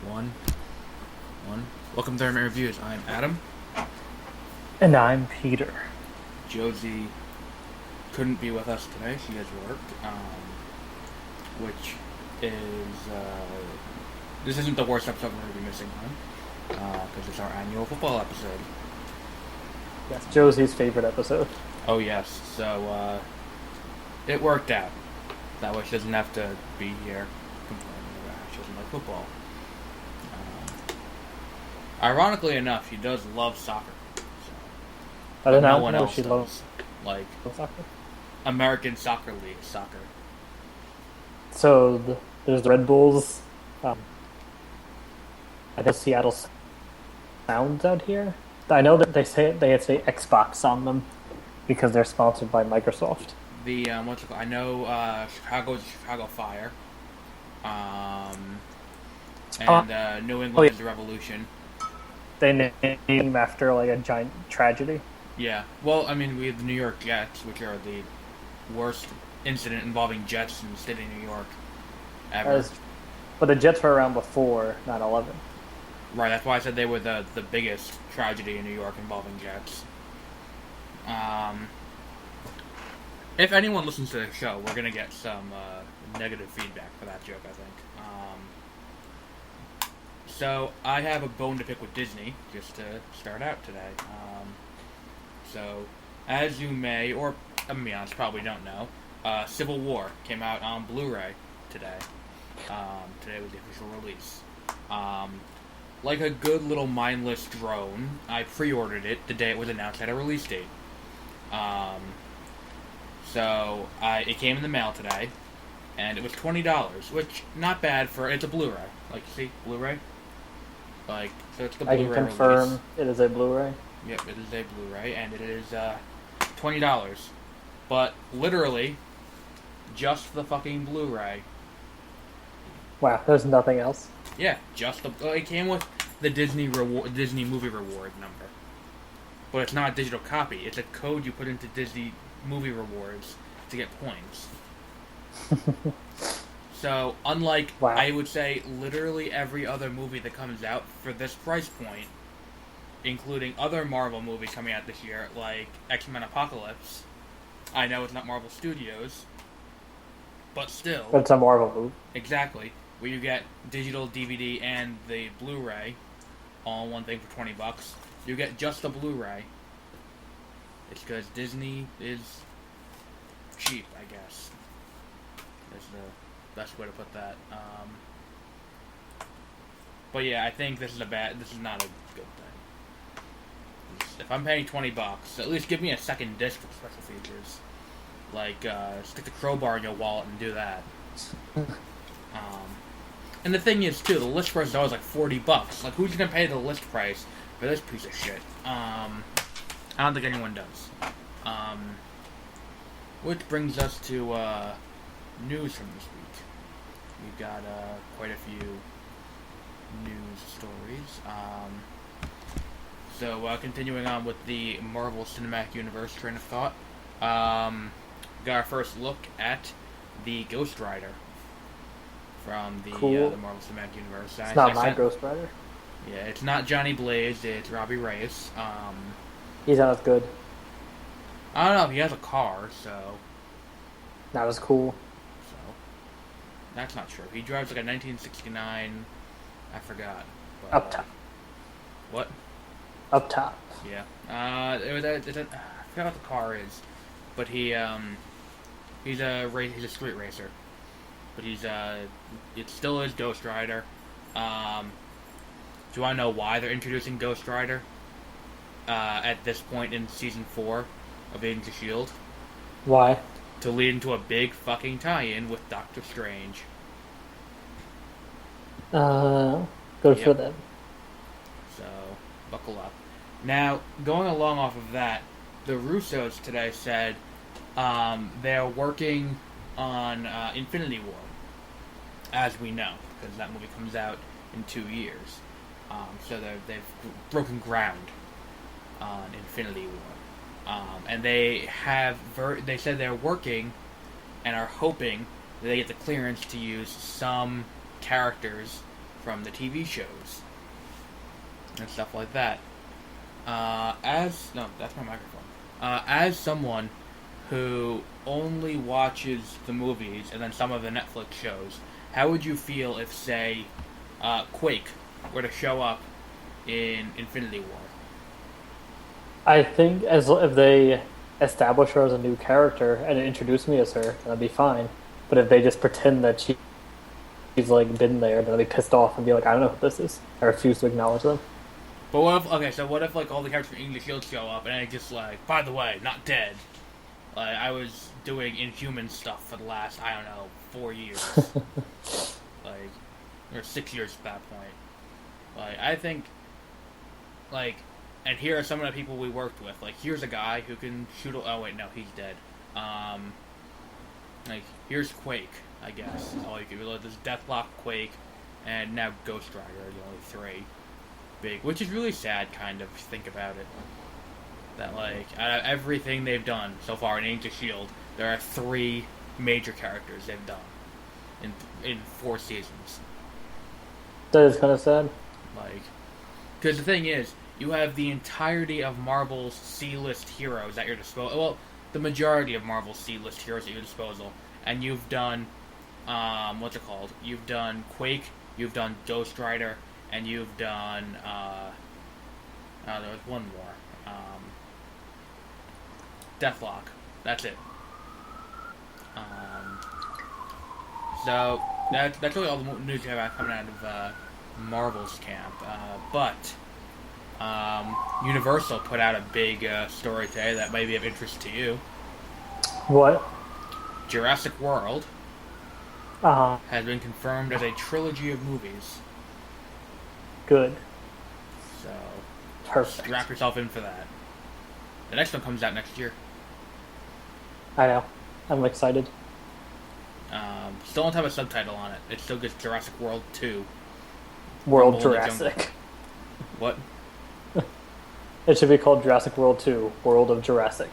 One, one. Welcome to our reviews. I'm Adam. And I'm Peter. Josie couldn't be with us today. She has work, which is this isn't the worst episode we're going to be missing on because it's our annual football episode. Yes, Josie's favorite episode. Oh yes, so it worked out. That way she doesn't have to be here complaining about how she doesn't like football. Ironically enough, she does love soccer. So, I but don't no know one what else she does. loves Like soccer. American Soccer League soccer. So there's the Red Bulls. I guess Seattle Sounds out here. I know that they say Xbox on them because they're sponsored by Microsoft. The what's it called? I know Chicago Fire, and New England is the Revolution. They name him after like a giant tragedy. Yeah. Well, I mean, we have the New York Jets, which are the worst incident involving Jets in the state of New York ever. But the Jets were around before 9/11. Right. That's why I said they were the biggest tragedy in New York involving Jets. If anyone listens to the show, we're gonna get some negative feedback for that joke, I think. So I have a bone to pick with Disney, just to start out today. So, as you may, or I'm gonna be honest, probably don't know, Civil War came out on Blu-ray today. Today was the official release. Like a good little mindless drone, I pre-ordered it the day it was announced at a release date. It came in the mail today, and it was $20, which not bad for it's a Blu-ray. Like, see, Blu-ray. So it's the Blu-ray I can confirm release. it is a Blu-ray. Yep, it is a Blu-ray, and it is $20. But literally, just the fucking Blu-ray. Wow, there's nothing else. Yeah, just the. It came with the Disney Movie Reward number, but it's not a digital copy. It's a code you put into Disney Movie Rewards to get points. So, unlike, Wow. I would say, literally every other movie that comes out for this price point, including other Marvel movies coming out this year, like X-Men Apocalypse. I know it's not Marvel Studios, but still. But it's a Marvel movie. Exactly. Where you get digital DVD and the Blu-ray all in one thing for $20. You get just the Blu-ray. It's because Disney is cheap, I guess. That's the best way to put that. But yeah, I think this is not a good thing. If I'm paying $20, at least give me a second disc with special features. Like, stick the crowbar in your wallet and do that. And the thing is, too, the list price is always like $40. Like, who's gonna pay the list price for this piece of shit? I don't think anyone does. Which brings us to news from this week. We've got quite a few news stories. Continuing on with the Marvel Cinematic Universe train of thought, got our first look at the Ghost Rider from the Marvel Cinematic Universe. It's not my Ghost Rider. Yeah, it's not Johnny Blaze, it's Robbie Reyes. He's not as good. I don't know, he has a car, so... Not as cool. So, that's not true. He drives like a 1969... I forgot. But, Up top. What? Up top. Yeah. I forgot what the car is. But he's a street racer. But it still is Ghost Rider. Do you want to know why they're introducing Ghost Rider at this point in Season 4 of Agents of S.H.I.E.L.D.? Why? To lead into a big fucking tie-in with Doctor Strange. Good for them. So, buckle up. Now, going along off of that, the Russos today said they're working on Infinity War, as we know, because that movie comes out in 2 years. So they've broken ground on Infinity War, and they said they're working and are hoping that they get the clearance to use some characters from the TV shows and stuff like that. No, that's my microphone. As someone who only watches the movies and then some of the Netflix shows, how would you feel if, say, Quake were to show up in Infinity War? I think as if they establish her as a new character and introduce me as her, that'd be fine. But if they just pretend that she's like been there, then I'd be pissed off and be like, I don't know what this is. I refuse to acknowledge them. But what if like all the characters from English Shield show up and I just like, by the way, not dead. Like I was doing Inhuman stuff for the last, I don't know, 4 years. Like, or 6 years at that point. Like, I think, like, and here are some of the people we worked with. Like, here's a guy who can shoot. Oh wait, no, he's dead. Like, here's Quake, I guess. Oh, you could like this Deathlock, Quake, and now Ghost Rider are the only three big, which is really sad, kind of. If you think about it. That like out of everything they've done so far in Agents of Shield, there are 3 major characters they've done in 4 seasons. That is kind of sad. Like, because the thing is, you have the entirety of Marvel's C-list heroes at your disposal. Well, the majority of Marvel's C-list heroes at your disposal, and you've done, what's it called? You've done Quake, you've done Ghost Rider, and you've done, there was one more. Deathlock. That's it. So that's really all the news we have coming out of Marvel's camp. But Universal put out a big story today that may be of interest to you. What? Jurassic World Uh-huh. has been confirmed as a trilogy of movies. Good. So Perfect. strap yourself in for that. The next one comes out next year. I know. I'm excited. Still don't have a subtitle on it. It still gets Jurassic World 2. World Rumble in the Jurassic. What? It should be called Jurassic World 2, World of Jurassic.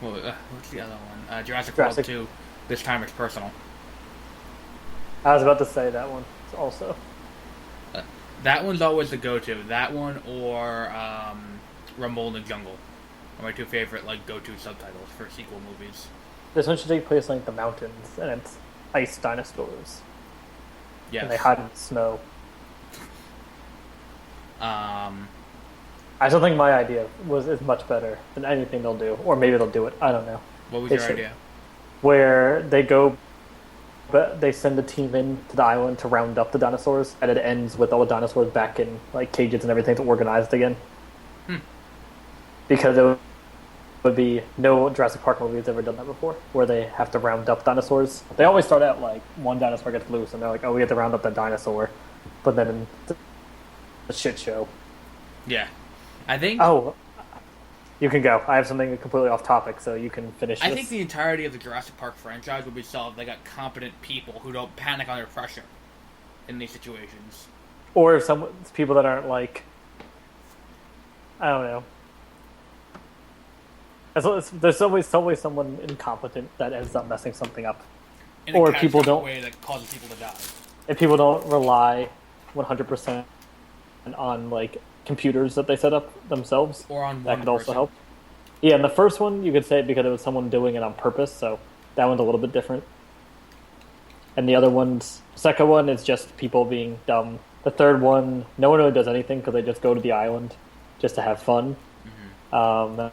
Well, what's the other one? Jurassic Jurassic. World 2. This time it's personal. I was about to say that one also. That one's always the go-to. That one or Rumble in the Jungle are my 2 favorite like go-to subtitles for sequel movies. This one should take place in like the mountains, and it's ice dinosaurs. Yes. And they hide in the snow. I I still think my idea is much better than anything they'll do, or maybe they'll do it. I don't know. What was They your should. idea? Where they go, but they send a team in to the island to round up the dinosaurs, and it ends with all the dinosaurs back in like cages and everything to organized again. Because it would be no Jurassic Park movie has ever done that before, where they have to round up dinosaurs. They always start out like one dinosaur gets loose, and they're like, "Oh, we have to round up the dinosaur," but then it's a shit show. Yeah. I think... Oh, you can go. I have something completely off topic, so you can finish. I this. think the entirety of the Jurassic Park franchise would be solved if they got competent people who don't panic under pressure in these situations. Or if some people that aren't like, I don't know. There's always someone incompetent that ends up messing something up. In a Or people catastrophic don't- way that causes people to die. If people don't rely 100% on like computers that they set up themselves, Or on that one could also person. help. Yeah, and the first one you could say it because it was someone doing it on purpose, so that one's a little bit different. And the other one's second one is just people being dumb. The third one, no one really does anything because they just go to the island just to have fun. And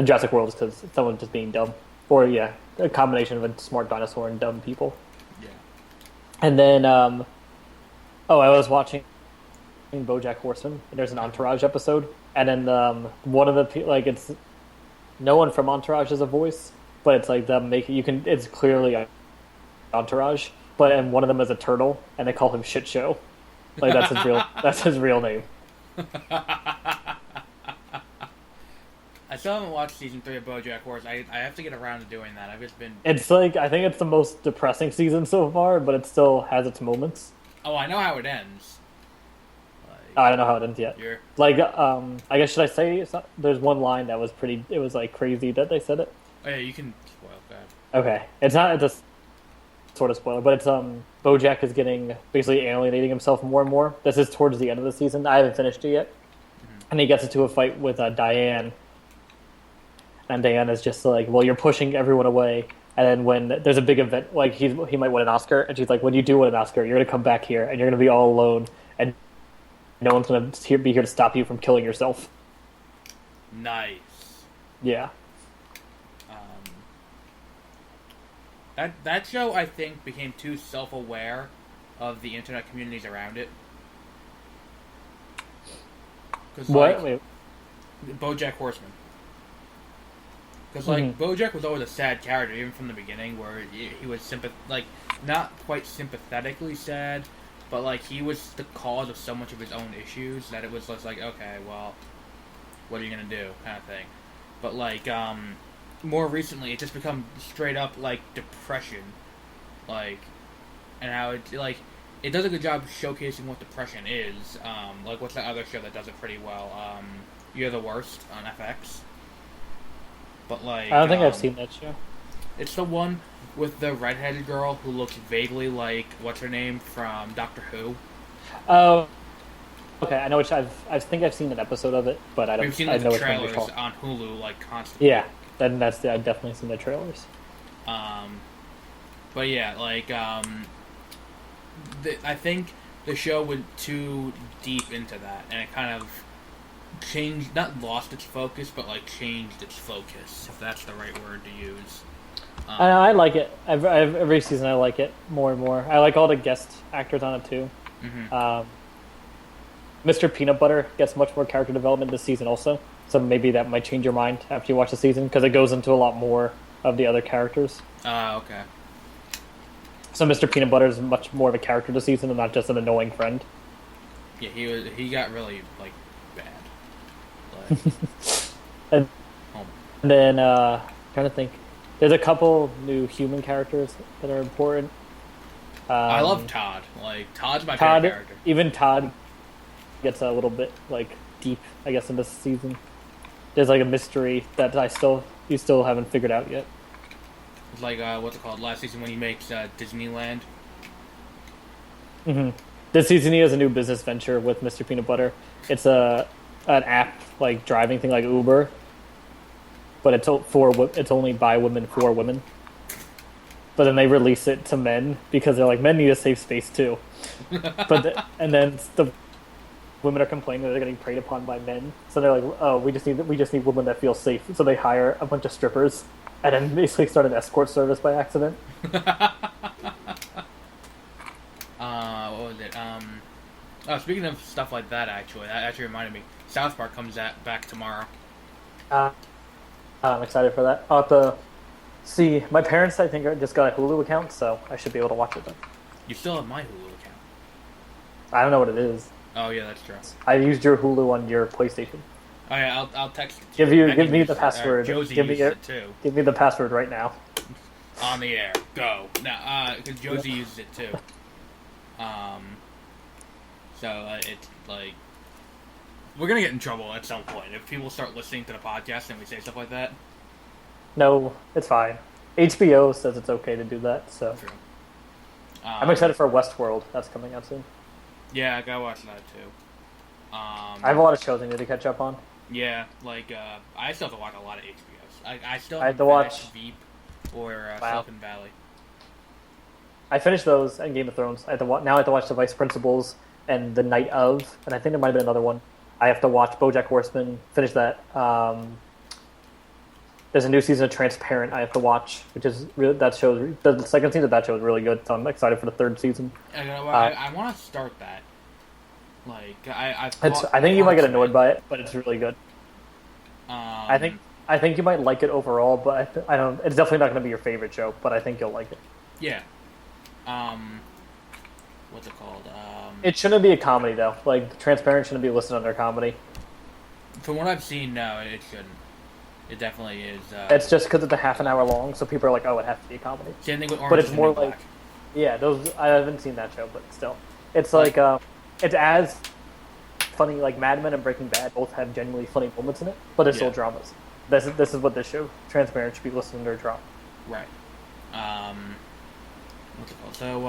Jurassic World is because someone's just being dumb, or yeah, a combination of a smart dinosaur and dumb people. Yeah. And then, I was watching BoJack Horseman, and there's an Entourage episode, and then one of the like it's no one from Entourage is a voice, but it's like them making it's clearly Entourage, but and one of them is a turtle, and they call him Shit Show, like that's his real name. I still haven't watched season 3 of BoJack Horseman. I have to get around to doing that. I've just been... It's like I think it's the most depressing season so far, but it still has its moments. Oh, I know how it ends. I don't know how it ends yet. You're... Like, I guess should I say there's one line that was pretty. It was like crazy that they said it. Oh yeah, you can spoil that. Okay, it's not. It's sort of spoiler, but it's BoJack is getting basically alienating himself more and more. This is towards the end of the season. I haven't finished it yet, and he gets into a fight with Diane, and Diane is just like, "Well, you're pushing everyone away." And then when there's a big event, like he might win an Oscar, and she's like, "When you do win an Oscar, you're gonna come back here, and you're gonna be all alone, and no one's gonna be here to stop you from killing yourself." Nice. Yeah. That show, I think, became too self-aware of the internet communities around it. What? Wait. BoJack Horseman. Because BoJack was always a sad character, even from the beginning, where he was not quite sympathetically sad, but he was the cause of so much of his own issues that it was just like, okay, well, what are you gonna do, kind of thing. But more recently, it's just become straight up depression, and how it does a good job showcasing what depression is. What's that other show that does it pretty well? You're the Worst on FX. But I don't think I've seen that show. It's the one with the redheaded girl who looks vaguely like what's her name from Doctor Who. Oh, okay. I know which I think I've seen an episode of it, but I don't. We've seen the trailers on Hulu constantly. Yeah. Then I've definitely seen the trailers. But yeah, I think the show went too deep into that, and it kind of changed, not lost its focus, but changed its focus, if that's the right word to use. I like it. Every season I like it more and more. I like all the guest actors on it too. Mm-hmm. Mr. Peanut Butter gets much more character development this season also. So maybe that might change your mind after you watch the season, because it goes into a lot more of the other characters. Okay. So Mr. Peanut Butter is much more of a character this season and not just an annoying friend. Yeah, he got really bad. and then trying to think, there's a couple new human characters that are important. I love Todd. Todd's my favorite character. Even Todd gets a little bit deep, I guess, in this season. There's a mystery that you still haven't figured out yet. It's what's it called? Last season when he makes Disneyland. Mm-hmm. This season he has a new business venture with Mr. Peanut Butter. It's an app driving thing like Uber, but it's only by women for women. But then they release it to men because they're men need a safe space too. And then the women are complaining that they're getting preyed upon by men, so they're like, "Oh, we just need women that feel safe." So they hire a bunch of strippers, and then basically start an escort service by accident. What was it? Speaking of stuff like that, that actually reminded me. South Park comes back tomorrow. I'm excited for that. I'll have to see. My parents, I think, just got a Hulu account, so I should be able to watch it then. You still have my Hulu account. I don't know what it is. Oh yeah, that's true. I used your Hulu on your PlayStation. Oh yeah, I'll text it to you. Give me the password. Josie uses it too. Give me the password right now. On the air, go now. Because Josie uses it too. So it's we're gonna get in trouble at some point if people start listening to the podcast and we say stuff like that. No, it's fine. HBO says it's okay to do that, so. True. I'm excited for Westworld. That's coming out soon. Yeah, I gotta watch that too. I have a lot of shows I need to catch up on. Yeah, I still have to watch a lot of HBOs. I still have to watch Veep or wow. Silicon Valley. I finished those and Game of Thrones. Now I have to watch The Vice Principals and The Night Of, and I think there might have been another one. I have to watch BoJack Horseman. Finish that. There's a new season of Transparent I have to watch, which is really, the second season of that show is really good. So I'm excited for the third season. I want to start that. I think you might get annoyed by it, but it's really good. I think you might like it overall, but I don't. It's definitely not going to be your favorite show, but I think you'll like it. Yeah. What's it called? It shouldn't be a comedy though. Transparent shouldn't be listed under comedy. From what I've seen, no, it shouldn't. It definitely is. It's just because it's a half an hour long, so people are like, "Oh, it has to be a comedy." Same thing with Orange but it's is the more New Black. Yeah, those I haven't seen that show, but still, it's it's as funny. Mad Men and Breaking Bad both have genuinely funny moments in it, but they're still dramas. This is what this show Transparent should be listed under drama. Right. what's it called? So,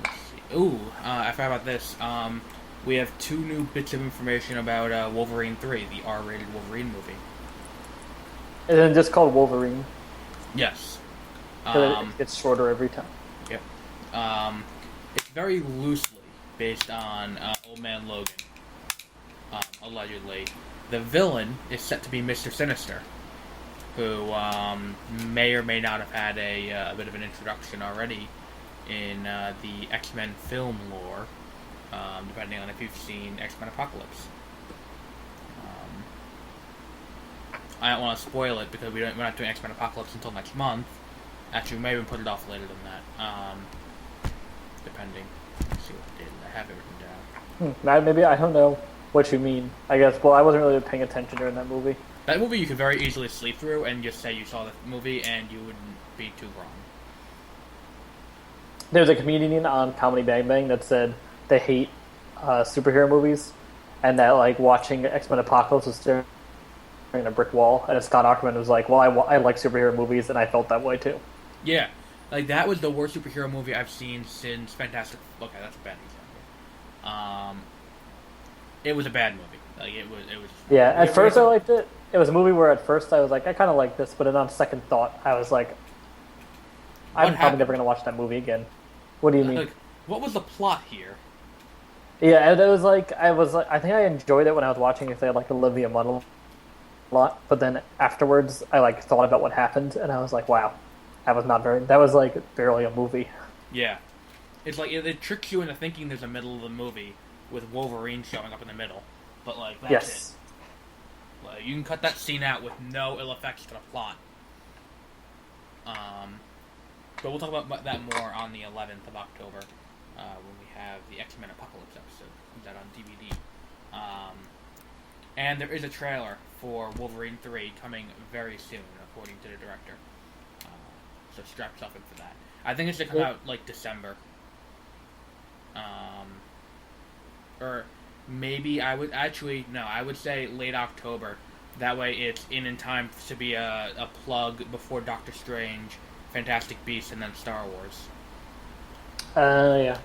let's see. Ooh, I forgot about this. We have two new bits of information about Wolverine 3, the R-rated Wolverine movie. And then just called Wolverine. Yes. Because it gets shorter every time. Yep. It's very loosely based on Old Man Logan, allegedly. The villain is set to be Mr. Sinister, who may or may not have had a bit of an introduction already in the X-Men film lore, depending on if you've seen X-Men Apocalypse. I don't want to spoil it because we're not doing X-Men Apocalypse until next month. Actually, we may even put it off later than that, depending. Let's see what date I have it written down. Maybe I don't know what you mean. I guess. Well, I wasn't really paying attention during that movie. That movie you could very easily sleep through and just say you saw the movie and you wouldn't be too wrong. There's a comedian on Comedy Bang Bang that said they hate superhero movies, and that like watching X-Men Apocalypse was staring at a brick wall. And Scott Aukerman was like, "Well, I like superhero movies, and I felt that way too." Yeah, like that was the worst superhero movie I've seen since Fantastic. Okay, that's a bad example. It was a bad movie. Like it was. Yeah, at first I liked it. It was a movie where at first I was like, I kind of like this, but then on second thought, I was like, I'm probably never gonna watch that movie again. What do you mean? Like, what was the plot here? Yeah, and it was like I think I enjoyed it when I was watching it. They had like Olivia Munn a lot, but then afterwards I like thought about what happened, and I was like, wow, that was like barely a movie. Yeah, it's like it tricks you into thinking there's a middle of the movie with Wolverine showing up in the middle, but like that's it. Like, you can cut that scene out with no ill effects to the plot. But we'll talk about that more on the 11th of October when we have the X-Men Apocalypse episode. Comes out on DVD. And there is a trailer for Wolverine 3 coming very soon, according to the director. So strap yourself in for that. I think it's to come out like December. Or maybe I would say late October. That way it's in time to be a plug before Doctor Strange, Fantastic Beasts, and then Star Wars. Yeah.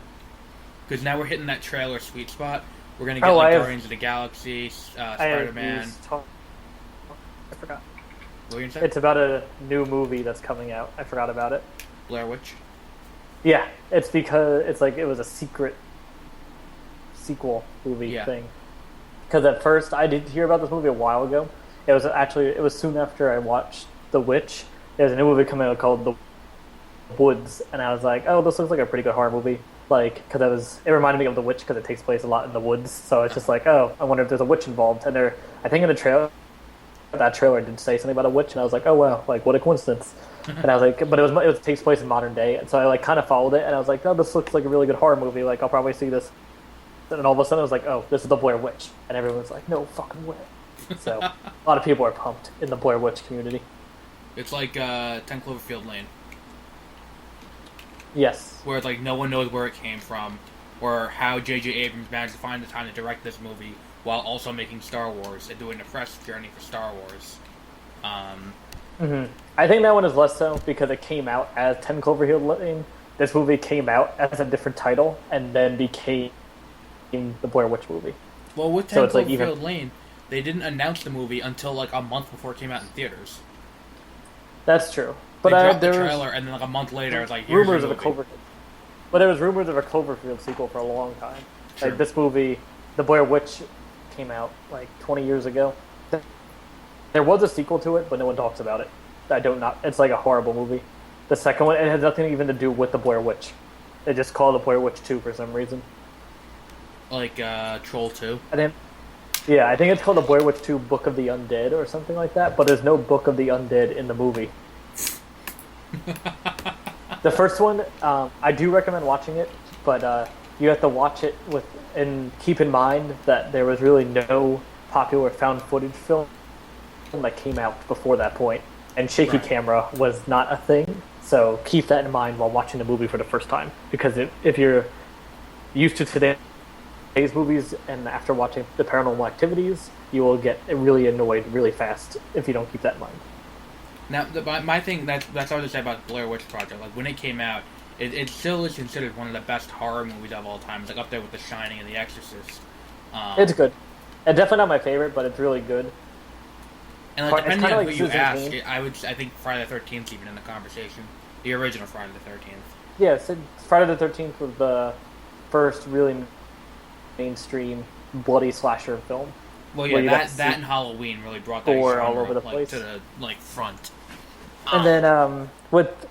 Because now we're hitting that trailer sweet spot. We're going to get Guardians of the Galaxy, Spider-Man. I forgot. What were you going to say? It's about a new movie that's coming out. I forgot about it. Blair Witch? Yeah, it's because it's like it was a secret sequel movie thing. Because at first I did hear about this movie a while ago. It was soon after I watched The Witch. There's a new movie coming out called The Woods, and I was like, oh, this looks like a pretty good horror movie. Like, because it reminded me of The Witch because it takes place a lot in the woods. So it's just like, oh, I wonder if there's a witch involved. And I think in the trailer, that trailer did say something about a witch, and I was like, oh wow, like what a coincidence. And I was like, but it takes place in modern day, and so I like kind of followed it, and I was like, oh, this looks like a really good horror movie. Like I'll probably see this. And then all of a sudden, I was like, oh, this is the Blair Witch, and everyone was like, no fucking way. So a lot of people are pumped in the Blair Witch community. It's like 10 Cloverfield Lane. Yes. Where like no one knows where it came from, or how J.J. Abrams managed to find the time to direct this movie while also making Star Wars and doing a fresh journey for Star Wars. I think that one is less so because it came out as 10 Cloverfield Lane. This movie came out as a different title and then became the Blair Witch movie. Well, with 10 Cloverfield Lane, they didn't announce the movie until like a month before it came out in theaters. That's true. But they dropped the trailer, and then like a month later, it's like, here's rumors your of a Cloverfield. But there was rumors of a Cloverfield sequel for a long time. Sure. Like this movie, The Blair Witch, came out like 20 years ago. There was a sequel to it, but no one talks about it. It's like a horrible movie. The second one, it has nothing even to do with the Blair Witch. They just call it the Blair Witch 2 for some reason. Like Troll 2? I think it's called the Blair Witch 2 Book of the Undead or something like that, but there's no Book of the Undead in the movie. The first one, I do recommend watching it, but you have to watch it and keep in mind that there was really no popular found footage film that came out before that point, and shaky camera was not a thing. So keep that in mind while watching the movie for the first time, because if you're used to today's movies and after watching the Paranormal Activities, you will get really annoyed really fast if you don't keep that in mind. Now, my thing that's what I was to say about Blair Witch Project. Like when it came out, it still is considered one of the best horror movies of all time. It's like up there with The Shining and The Exorcist. It's good. And definitely not my favorite, but it's really good. And like, depending on who you ask, I think Friday the 13th even in the conversation. The original Friday the 13th. Yes, Friday the 13th was the first really mainstream bloody slasher film. Well, yeah, that and Halloween really brought that genre all over the place to the front. And then with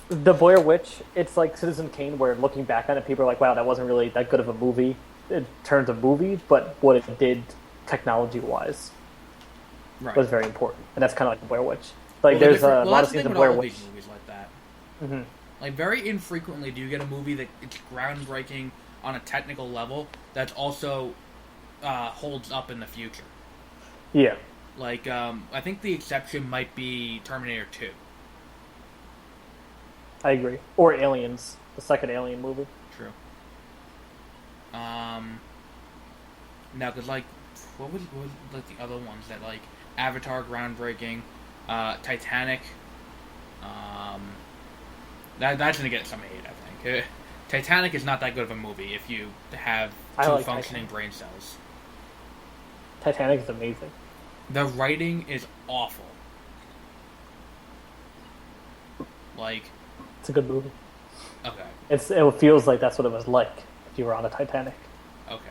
the Blair Witch, it's like Citizen Kane, where looking back on it, people are like, "Wow, that wasn't really that good of a movie in terms of movie," but what it did technology-wise was very important, and that's kind of like the Blair Witch. Like, there's a lot of scenes of Blair Witch movies like that. Mm-hmm. Like, very infrequently do you get a movie that it's groundbreaking on a technical level that's also holds up in the future. Yeah. Like, I think the exception might be Terminator 2. I agree. Or Aliens, the second Alien movie. True. Now, because, like, what was like the other ones that, like, Avatar, groundbreaking, Titanic, that's gonna get some hate, I think. Titanic is not that good of a movie if you have two functioning brain cells. Titanic is amazing. The writing is awful. Like, it's a good movie. Okay. It feels like that's what it was like if you were on a Titanic. Okay.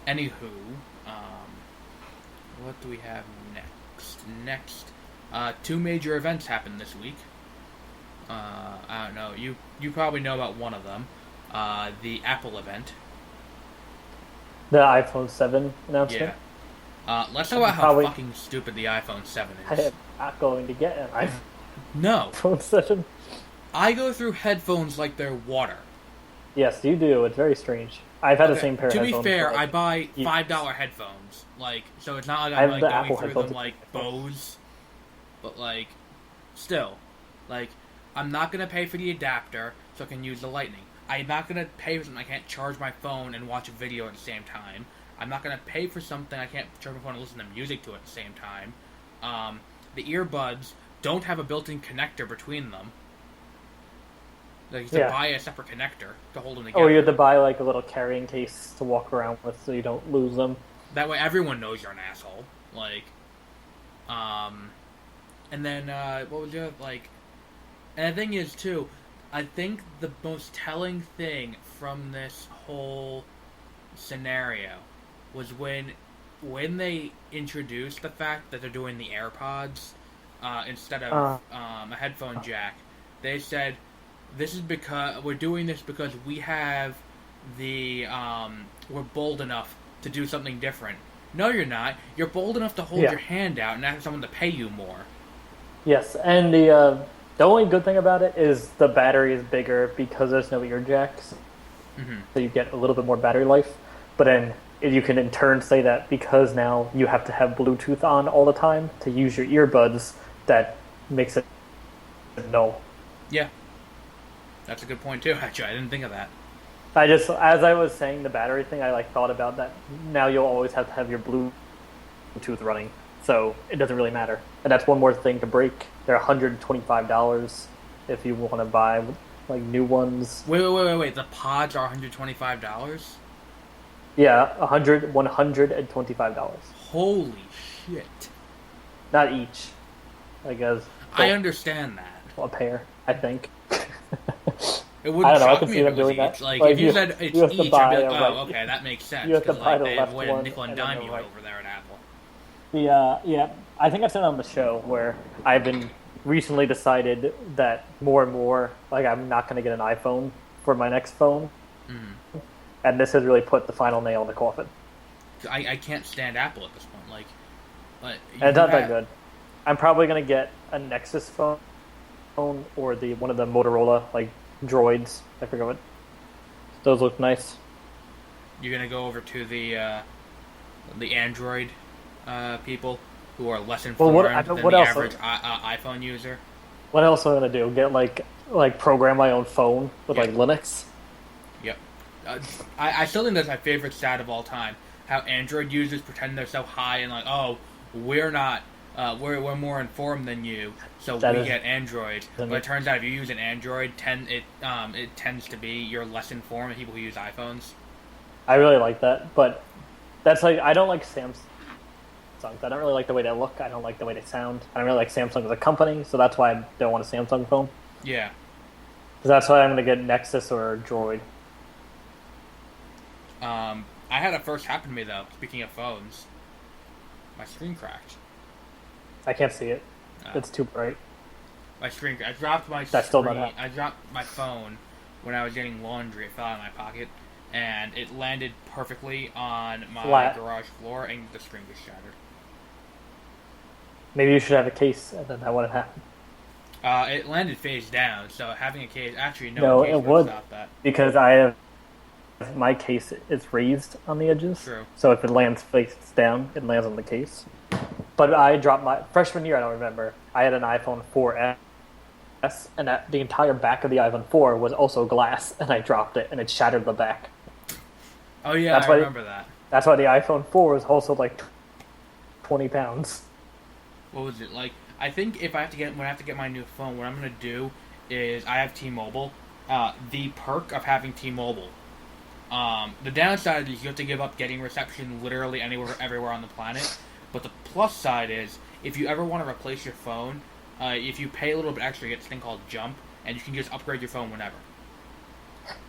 Anywho, what do we have next? Two major events happened this week. I don't know. You probably know about one of them. The Apple event. The iPhone 7 announcement? Yeah. Let's talk about how fucking stupid the iPhone 7 is. I am not going to get an iPhone No. 7. I go through headphones like they're water. Yes, you do. It's very strange. I've had the same pair of headphones. To be fair, I buy $5 headphones. Like, so it's not like I'm like, going through them like Bose. But, like, still. Like, I'm not going to pay for the adapter so I can use the Lightning. I'm not going to pay for something I can't charge my phone and watch a video at the same time. I'm not going to pay for something I can't charge my phone and listen to music to at the same time. The earbuds don't have a built-in connector between them. Like, you have to buy a separate connector to hold them together. Or you have to buy, like, a little carrying case to walk around with so you don't lose them. That way everyone knows you're an asshole. Like, and then, what was the other, like... And the thing is, too, I think the most telling thing from this whole scenario was when they introduced the fact that they're doing the AirPods instead of a headphone jack. They said, "This is because we're doing this because we have we're bold enough to do something different." No, you're not. You're bold enough to hold your hand out and ask someone to pay you more. Yes, and the only good thing about it is the battery is bigger because there's no ear jacks. Mm-hmm. So you get a little bit more battery life. But then you can in turn say that because now you have to have Bluetooth on all the time to use your earbuds, that makes it null. Yeah. That's a good point too, actually. I didn't think of that. As I was saying the battery thing, I thought about that. Now you'll always have to have your Bluetooth running. So it doesn't really matter. And that's one more thing to break. They're $125 if you want to buy like new ones. Wait. The pods are $125? Yeah, $125. Holy shit. Not each. I guess. I understand that. A pair, I think. It wouldn't shock I can me see if them it was doing each. that. Like, like if you said it's each, I'd be like, oh, okay, that makes sense. You have to buy the they left avoid one. nickel and dime you over there at Apple. Yeah, I think I've said it on the show where I've been recently decided that more and more, like, I'm not going to get an iPhone for my next phone. Mm. And this has really put the final nail in the coffin. I can't stand Apple at this point. And it's not that good. I'm probably going to get a Nexus phone or one of the Motorola, like, droids. I forget what. Those look nice. You're going to go over to the Android people who are less informed than the average iPhone user. What else am I going to do? Get, like program my own phone with, like, Linux? Yep. I still think that's my favorite stat of all time. How Android users pretend they're so high and like, oh, we're not we're more informed than you, so That we is, get Android. But it turns out if you use an Android, it tends to be you're less informed than people who use iPhones. I really like that, but that's like I don't like Samsung. I don't really like the way they look. I don't like the way they sound. I don't really like Samsung as a company, so that's why I don't want a Samsung phone. Yeah. Because that's why I'm going to get Nexus or Droid. I had it first happen to me though. Speaking of phones, my screen cracked. I can't see it. It's too bright. My screen. I dropped my That's screen. still not I dropped my phone when I was getting laundry. It fell out of my pocket, and it landed perfectly on my garage floor, and the screen was shattered. Maybe you should have a case, and then that wouldn't happen. It landed face down, so having a case actually No, case it would stop that. because I have my case is raised on the edges. True. So if it lands face down, it lands on the case. But I dropped my freshman year. I don't remember. I had an iPhone 4S, and the entire back of the iPhone 4 was also glass, and I dropped it, and it shattered the back. Oh yeah, I remember that. That's why the iPhone 4 was also like 20 pounds. What was it like? I think when I have to get my new phone, what I'm gonna do is I have T-Mobile. The perk of having T-Mobile. The downside is you have to give up getting reception literally everywhere on the planet. But the plus side is, if you ever want to replace your phone, if you pay a little bit extra, you get this thing called Jump, and you can just upgrade your phone whenever.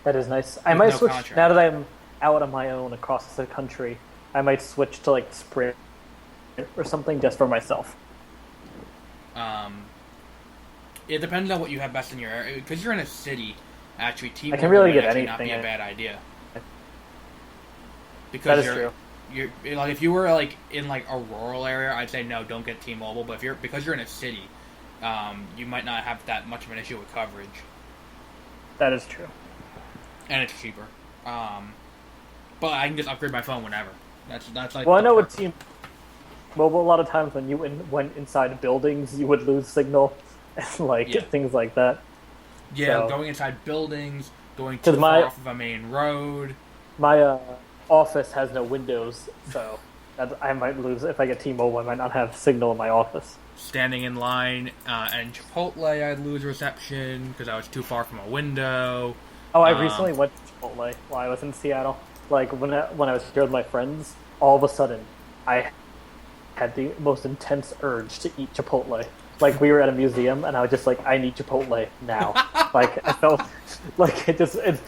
That is nice. I might switch, contract. now that I'm out on my own across the country, I might switch to like Sprint or something just for myself. It depends on what you have best in your area. Because you're in a city, actually, T-Mobile I can really might get actually anything. not be a bad idea. That Because is true. you're like if you were like in like a rural area, I'd say no, don't get T-Mobile. But because you're in a city, you might not have that much of an issue with coverage. That is true. And it's cheaper. But I can just upgrade my phone whenever. That's like. Well, I know what T-Mobile, a lot of times when you went inside buildings, you would lose signal and things like that. Yeah, So, going inside buildings, going too far off of a main road. My office has no windows, so I might lose if I get T-Mobile. I might not have signal in my office. Standing in line and Chipotle, I'd lose reception because I was too far from a window. Oh, I recently went to Chipotle while I was in Seattle. Like when I was here with my friends, all of a sudden I had the most intense urge to eat Chipotle. Like we were at a museum, and I was just like, I need Chipotle now. Like I felt like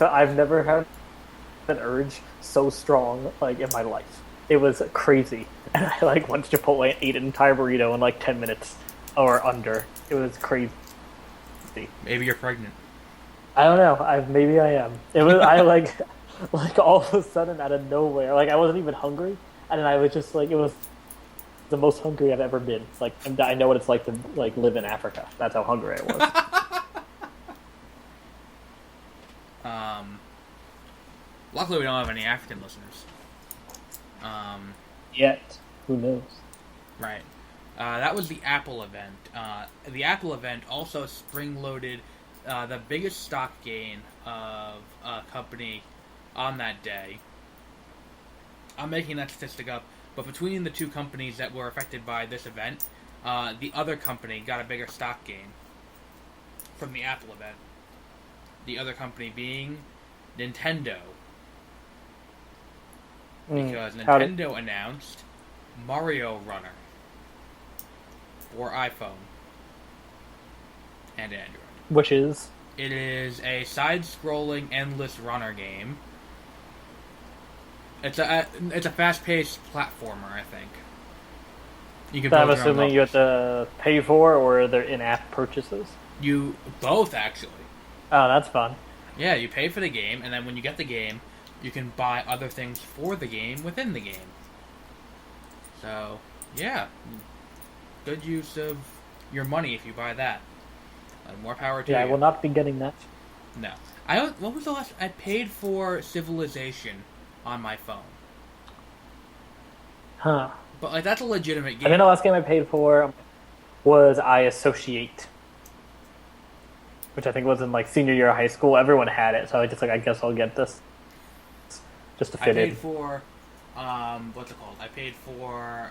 I've never had an urge so strong like in my life. It was crazy, and I like went to Chipotle and ate an entire burrito in like 10 minutes or under. It was crazy. Maybe you're pregnant. I don't know. Maybe I am. It was like all of a sudden out of nowhere. Like I wasn't even hungry, and then I was just like, it was the most hungry I've ever been. Like I know what it's like to like live in Africa. That's how hungry I was. Luckily, we don't have any African listeners. Yet, who knows? Right. That was the Apple event. The Apple event also spring-loaded the biggest stock gain of a company on that day. I'm making that statistic up, but between the two companies that were affected by this event, the other company got a bigger stock gain from the Apple event. The other company being Nintendo. Because Nintendo announced Mario Runner for iPhone and Android. Which is? It is a side-scrolling endless runner game. It's a fast-paced platformer, I think. You can. I'm assuming you have to pay for, or they're in-app purchases. You both actually. Oh, that's fun. Yeah, you pay for the game, and then when you get the game, you can buy other things for the game within the game. So, yeah, good use of your money if you buy that. More power to you. Yeah, I will not be getting that. No. What was the last... I paid for Civilization on my phone. Huh. But, like, that's a legitimate game. I think the last game I paid for was I Associate. Which I think was in, like, senior year of high school. Everyone had it, so I just, like, I guess I'll get this. Just to fit in. I paid for... what's it called? I paid for...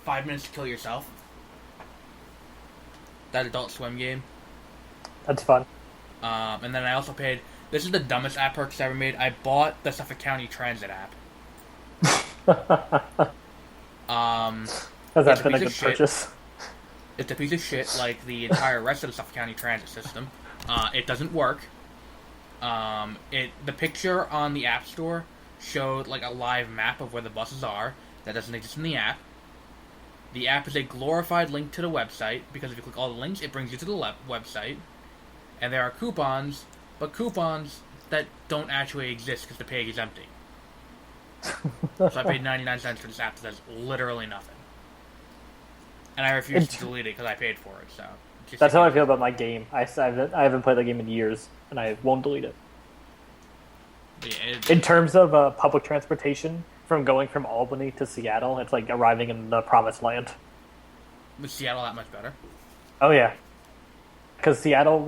5 Minutes to Kill Yourself. That Adult Swim game. That's fun. And then I also paid. This is the dumbest app purchase I ever made. I bought the Suffolk County Transit app. Has that been a good purchase? It's a piece of shit, like the entire rest of the Suffolk County Transit system. It doesn't work. The picture on the App Store showed like a live map of where the buses are. That doesn't exist in the app. The app is a glorified link to the website, because if you click all the links, it brings you to the website. And there are coupons, but coupons that don't actually exist because the page is empty. So I paid 99 cents for this app that does literally nothing. And I refuse to delete it because I paid for it. So that's how I feel about my game. I haven't played the game in years, and I won't delete it. Yeah, in terms of public transportation, from going from Albany to Seattle, it's like arriving in the promised land. Was Seattle that much better? Oh yeah, because Seattle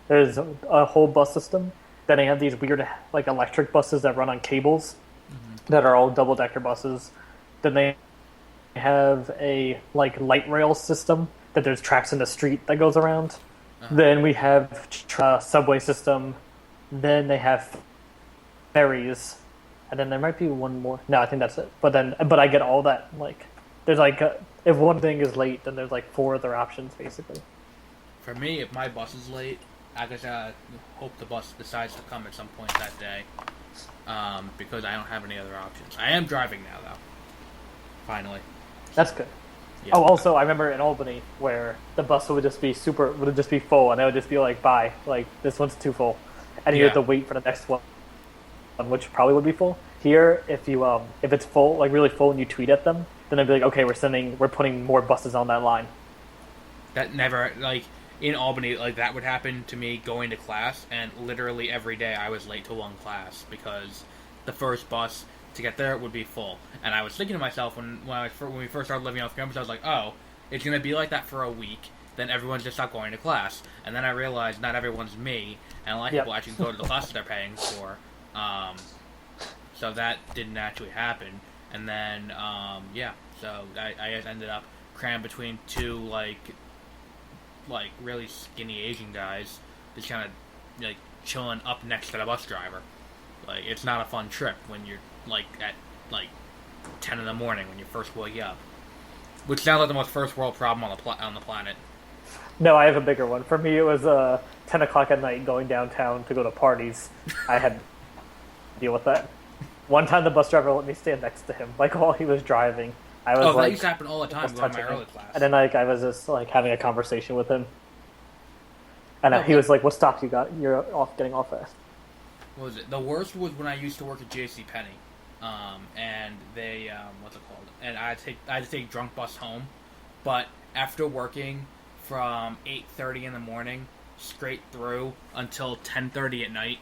there's a whole bus system. Then they have these weird like electric buses that run on cables, that are all double-decker buses. Then they have a like light rail system that there's tracks in the street that goes around. Then we have subway system. Then they have ferries, and then there might be one more. No, I think that's it. But I get all that. Like, there's like if one thing is late, then there's like 4 other options basically. For me, if my bus is late, I just hope the bus decides to come at some point that day, because I don't have any other options. I am driving now, though. Finally. That's good. Yeah. Oh, also, I remember in Albany where the bus would just be full, and it would just be like, bye, like this one's too full, and you have to wait for the next one, which probably would be full. Here, if it's full, like really full, and you tweet at them, then they'd be like, okay, we're putting more buses on that line. That never, like, in Albany, like, that would happen to me going to class, and literally every day I was late to one class because the first bus to get there would be full. And I was thinking to myself when we first started living off campus, I was like, oh, it's going to be like that for a week, then everyone's just stopped going to class. And then I realized not everyone's me, and a lot of people actually go to the classes they're paying for. So that didn't actually happen. And then, so I ended up crammed between two, like really skinny Asian guys, just kind of, like, chilling up next to the bus driver. Like, it's not a fun trip when you're, like, at, like, 10 in the morning when you first wake up. Which sounds like the most first world problem on the planet. No, I have a bigger one. For me, it was 10 o'clock at night going downtown to go to parties. I had to deal with that. One time the bus driver let me stand next to him, like, while he was driving. I was that used to happen all the time going to my early class. And then, like, I was just, like, having a conversation with him. And he was like, what stops you got? You're getting off fast. What was it? The worst was when I used to work at JCPenney. And they, what's it called? And I had to take drunk bus home. But after working from 8:30 in the morning straight through until 10:30 at night,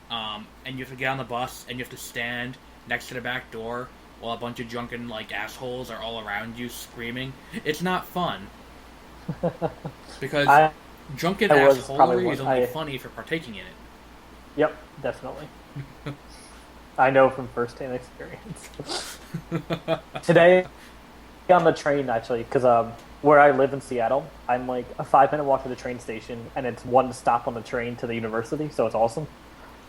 and you have to get on the bus and you have to stand next to the back door while a bunch of drunken, like, assholes are all around you screaming. It's not fun. Because drunken assholery is only funny if you're partaking in it. Yep, definitely. I know from first-hand experience. Today, on the train, actually, because where I live in Seattle, I'm like a 5-minute walk to the train station, and it's one stop on the train to the university, so it's awesome.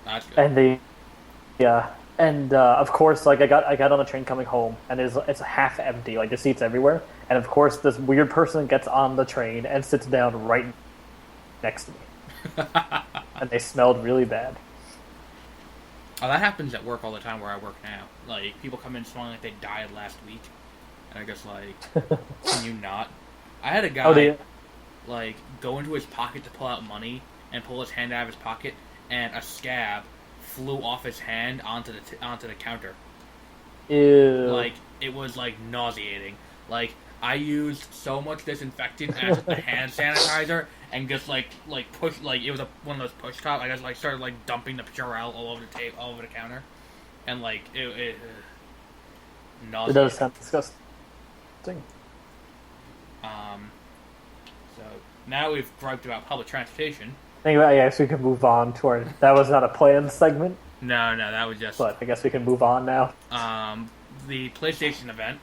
That's good. And of course, like I got on the train coming home, and it's half empty, like the seats everywhere, and of course this weird person gets on the train and sits down right next to me, and they smelled really bad. Oh, that happens at work all the time where I work now. Like, people come in smelling like they died last week, and I guess, like, can you not? I had a guy like go into his pocket to pull out money and pull his hand out of his pocket, and a scab flew off his hand onto the counter. Ew. Like, it was, like, nauseating. Like, I used so much disinfectant as the hand sanitizer, and just, like push, like, it was one of those push top. I just, like, started, like, dumping the Purell all over the counter, and, like, it nauseating. It does sound disgusting. So now we've griped about public transportation. Anyway, I guess we can move on to our... That was not a planned segment. No, that was just... But I guess we can move on now. The PlayStation event.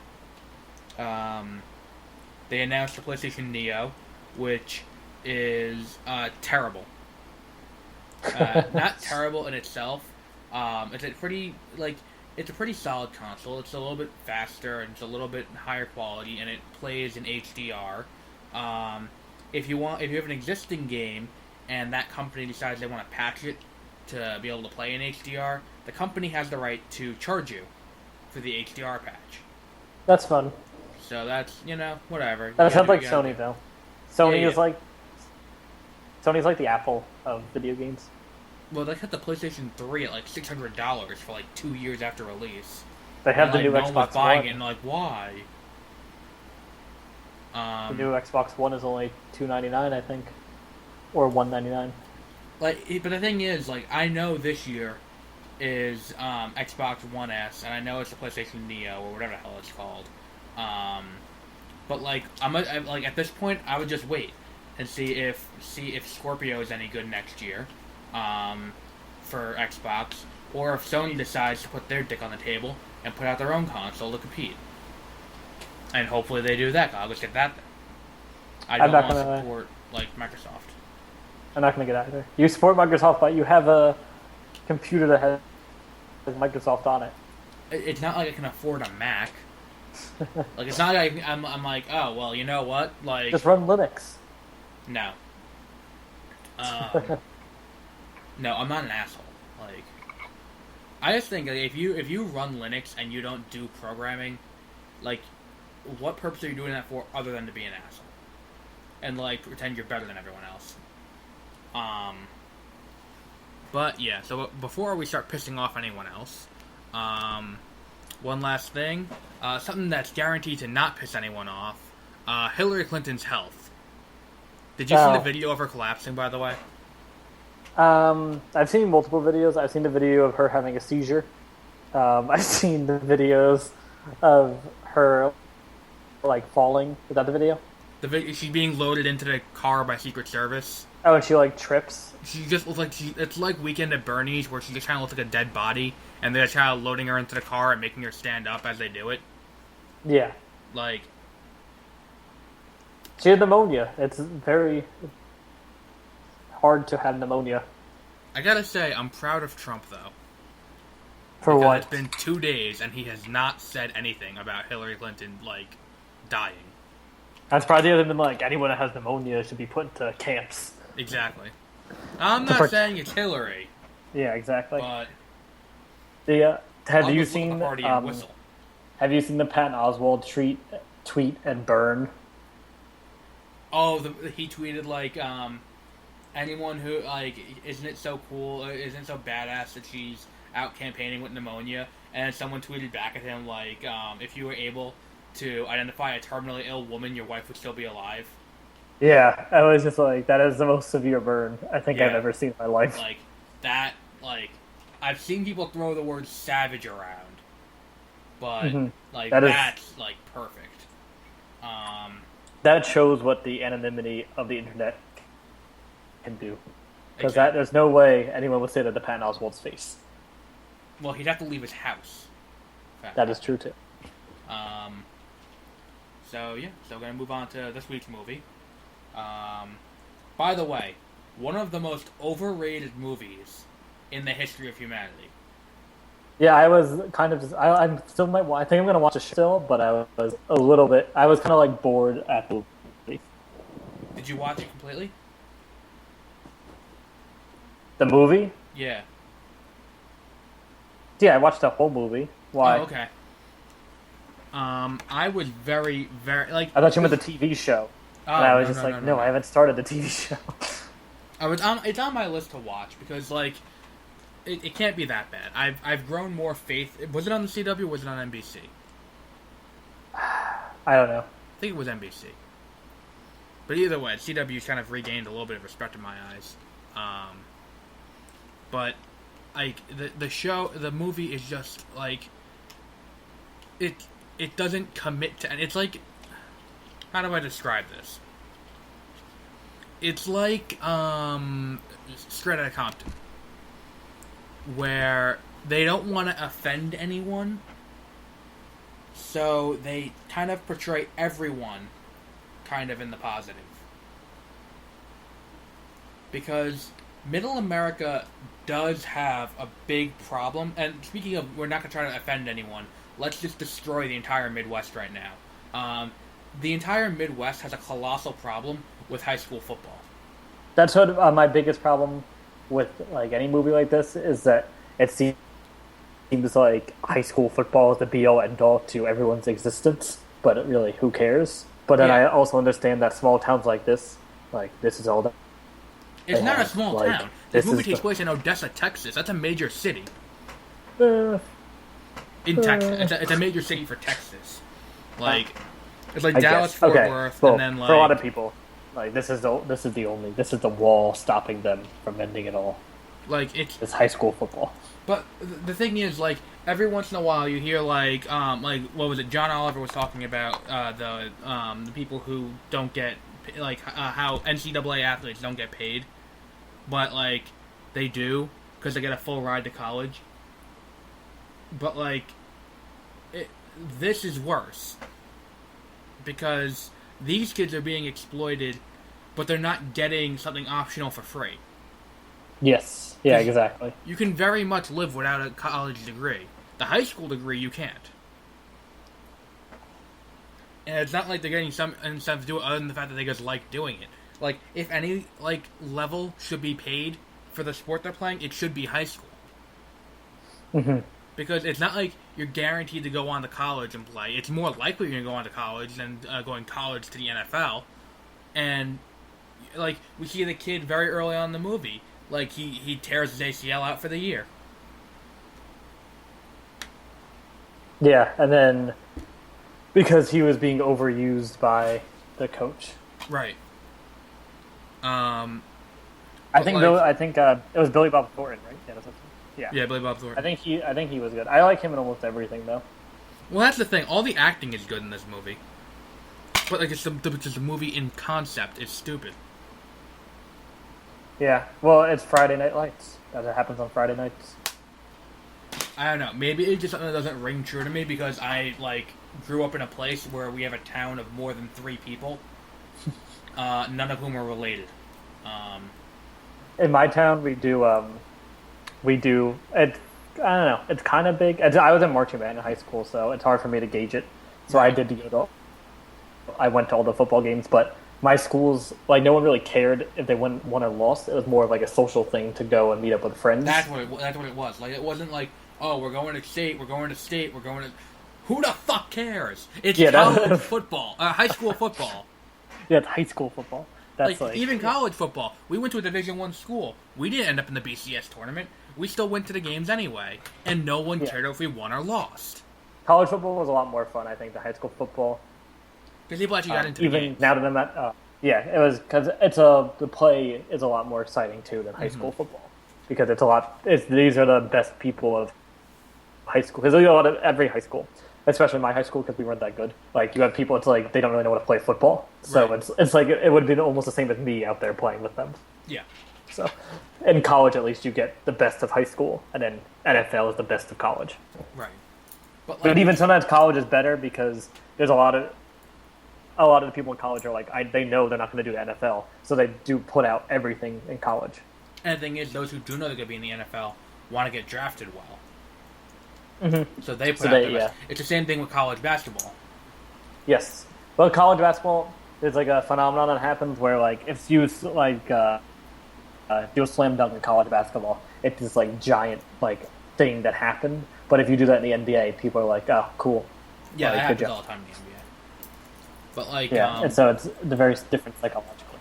they announced the PlayStation Neo, which is terrible. Not terrible in itself. It's a pretty it's a pretty solid console. It's a little bit faster and it's a little bit higher quality, and it plays in HDR. If you have an existing game and that company decides they want to patch it to be able to play in HDR, the company has the right to charge you for the HDR patch. That's fun. So that's whatever. That sounds like Sony though. Sony Yeah. is like Sony's like the Apple of video games. Well, they had the PlayStation 3 at like $600 for like 2 years after release. They have And, the new no one was Xbox buying One. it, and like, why? The new Xbox One is only $299, I think, or $199. But the thing is, like, I know this year is Xbox One S, and I know it's the PlayStation Neo or whatever the hell it's called. But like, I'm like at this point, I would just wait and see if Scorpio is any good next year, for Xbox, or if Sony decides to put their dick on the table and put out their own console to compete. And hopefully they do that. I'll just get that then. I don't want to support like Microsoft. I'm not going to get either. You support Microsoft, but you have a computer that has Microsoft on it. It's not like I can afford a Mac. Like, it's not like I'm like, oh, well, you know what? Like, just run Linux. No. No, I'm not an asshole. Like, I just think, like, if you run Linux and you don't do programming, like, what purpose are you doing that for other than to be an asshole? And, like, pretend you're better than everyone else. But, yeah, so before we start pissing off anyone else, one last thing. Something that's guaranteed to not piss anyone off. Hillary Clinton's health. Did you see the video of her collapsing, by the way? I've seen multiple videos. I've seen the video of her having a seizure. I've seen the videos of her, like, falling. Is that the video? She's being loaded into the car by Secret Service. Oh, and she, like, trips. She just looks like it's like Weekend at Bernie's, where she just kind of looks like a dead body, and they're kind of loading her into the car and making her stand up as they do it. Yeah. Like, she had pneumonia. It's very hard to have pneumonia. I gotta say, I'm proud of Trump, though. For because what? It's been 2 days, and he has not said anything about Hillary Clinton, like, dying. That's probably other than, like, anyone that has pneumonia should be put into camps. Exactly. I'm not saying it's Hillary. Yeah, exactly. But have you seen have you seen the Patton Oswalt tweet and burn? Oh, he tweeted like, anyone who like isn't it so cool, isn't so badass that she's out campaigning with pneumonia, and someone tweeted back at him like, if you were able to identify a terminally ill woman, your wife would still be alive. Yeah, I was just like, that is the most severe burn I think I've ever seen in my life. Like, that, like, I've seen people throw the word savage around, but, like, that's, like, perfect. That shows what the anonymity of the internet can do. Because there's no way anyone would say that to Patton Oswalt's face. Well, he'd have to leave his house. That is true, too. So, yeah, so we're going to move on to this week's movie. By the way, one of the most overrated movies in the history of humanity. Yeah, I was kind of just... I'm still might. I think I'm going to watch it still, but I was a little bit... I was kind of, like, bored at the movie. Did you watch it completely? The movie? Yeah. Yeah, I watched the whole movie. Why? Oh, okay. I was very, very... like. I thought you meant the TV show. Oh, and I was I haven't started the TV show. It's on my list to watch because, like, it can't be that bad. I've grown more faith. Was it on the CW or was it on NBC? I don't know. I think it was NBC. But either way, CW's kind of regained a little bit of respect in my eyes. But, like, the movie is just, like, it doesn't commit to, and it's like, how do I describe this? It's like, Straight Outta Compton, where they don't want to offend anyone, so they kind of portray everyone kind of in the positive. Because Middle America does have a big problem, and speaking of, we're not going to try to offend anyone, let's just destroy the entire Midwest right now. The entire Midwest has a colossal problem with high school football. That's what my biggest problem with like any movie like this is that it seems like high school football is the be all end all to everyone's existence, but really, who cares? But then I also understand that small towns like this is all that. It's not a small town. This movie takes place in Odessa, Texas. That's a major city. In Texas, it's a major city for Texas. Like, it's like Dallas, Fort Worth, well, and then like for a lot of people, like this is the wall stopping them from ending it all. Like it's high school football. But the thing is, like, every once in a while you hear like what was it? John Oliver was talking about the people who don't get like how NCAA athletes don't get paid, but like they do because they get a full ride to college. But like, this is worse because these kids are being exploited, but they're not getting something optional for free. Yes. Yeah, exactly. You can very much live without a college degree. The high school degree, you can't. And it's not like they're getting some incentive to do it other than the fact that they just like doing it. Like, if any, like, level should be paid for the sport they're playing, it should be high school. Mm-hmm. Because it's not like you're guaranteed to go on to college and play. It's more likely you're going to go on to college than going college to the NFL. And, like, we see the kid very early on in the movie. Like, he tears his ACL out for the year. Yeah, and then because he was being overused by the coach. Right. I think it was Billy Bob Thornton, right? Yeah, Billy Bob Thornton. I think he was good. I like him in almost everything, though. Well, that's the thing. All the acting is good in this movie. But, like, it's just a movie in concept. It's stupid. Yeah, well, it's Friday Night Lights. That happens on Friday nights. I don't know. Maybe it's just something that doesn't ring true to me because I, like, grew up in a place where we have a town of more than 3 people, none of whom are related. In my town, we do it. I don't know. It's kind of big. I was in marching band in high school, so it's hard for me to gauge it. So I went to all the football games, but my schools, like, no one really cared if they won or lost. It was more of like a social thing to go and meet up with friends. That's what it was. Like, it wasn't like, oh, we're going to state, we're going to... Who the fuck cares? It's college football. High school football. Yeah, it's high school football. That's like even college football. We went to a Division I school. We didn't end up in the BCS tournament. We still went to the games anyway. And no one cared if we won or lost. College football was a lot more fun, I think, than high school football. Because people actually got into even the games. Now that I'm at... it was because the play is a lot more exciting too than high school football because these are the best people of high school because there's a lot of every high school, especially my high school because we weren't that good. Like you have people, it's like they don't really know how to play football, so right. it's like it would be almost the same as me out there playing with them. Yeah. So in college, at least you get the best of high school, and then NFL is the best of college. Right. But even sometimes college is better because there's a lot of the people in college are like, they know they're not going to do the NFL, so they do put out everything in college. And the thing is, those who do know they're going to be in the NFL want to get drafted well. Mm-hmm. So they put out the best. It's the same thing with college basketball. Yes. But college basketball, there's like a phenomenon that happens where, like, if you, like, do a slam dunk in college basketball, it's this, like, giant, like, thing that happened. But if you do that in the NBA, people are like, oh, cool. Yeah, that happens all the time in the NBA. But like, and so it's the very different psychologically.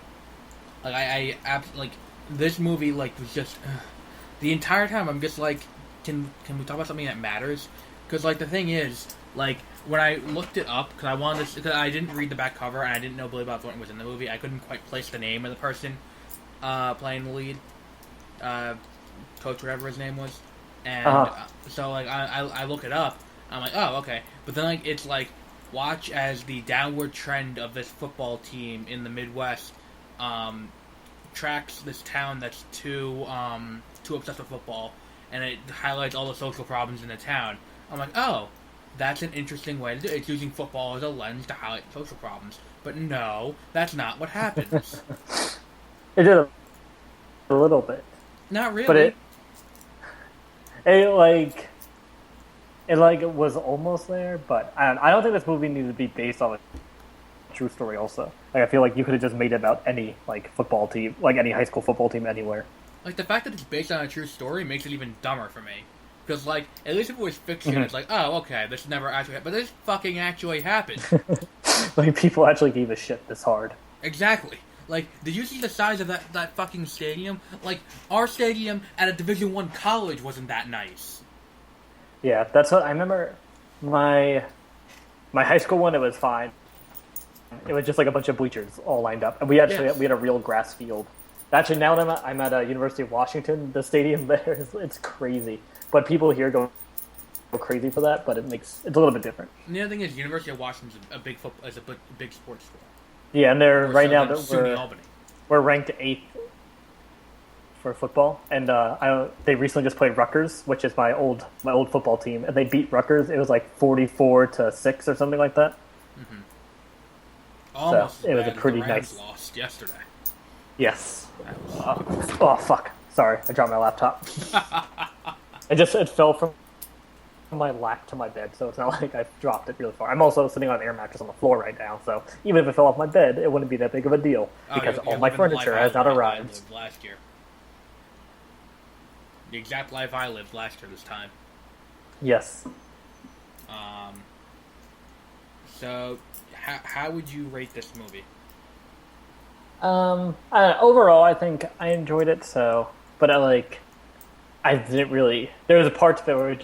Like I like this movie like was just the entire time I'm just like, can we talk about something that matters? Because like the thing is, like when I looked it up because I didn't read the back cover and I didn't know Billy Bob Thornton was in the movie. I couldn't quite place the name of the person playing the lead, coach whatever his name was, and so like I look it up. I'm like, oh okay, but then like it's like. Watch as the downward trend of this football team in the Midwest tracks this town that's too obsessed with football, and it highlights all the social problems in the town. I'm like, oh, that's an interesting way to do it. It's using football as a lens to highlight social problems. But no, that's not what happens. It did a little bit, Not but really. it like it like was almost there. But I don't think this movie needed to be based on a true story. Also, like I feel like you could have just made it about any like football team, like any high school football team anywhere. Like, the fact that it's based on a true story makes it even dumber for me. Because, like, at least if it was fiction, it's like, oh, okay, this never actually happened. But this fucking actually happened. Like people actually gave a shit this hard. Exactly. Like, did you see the size of that fucking stadium? Like, our stadium at a Division I college wasn't that nice. Yeah, that's what I remember. My high school one, it was fine. It was just like a bunch of bleachers all lined up, and we had a real grass field. Actually, now that I'm at University of Washington, the stadium there it's crazy. But people here go crazy for that. But it's a little bit different. And the other thing is, University of Washington is a big big sports school. Yeah, and they're right now that Albany. We're ranked 8th for football, and they recently just played Rutgers, which is my old football team, and they beat Rutgers. It was like 44-6 or something like that. Mm-hmm. Almost. So it was a pretty the Rams nice. Lost yesterday. Yes. Oh fuck! Sorry, I dropped my laptop. It fell from my lap to my bed, so it's not like I dropped it really far. I'm also sitting on an air mattress on the floor right now, so even if it fell off my bed, it wouldn't be that big of a deal because all my furniture has not arrived. Last year. The exact life I lived last year this time. Yes. So, how would you rate this movie? Overall, I think I enjoyed it. But I didn't really. There was a part that were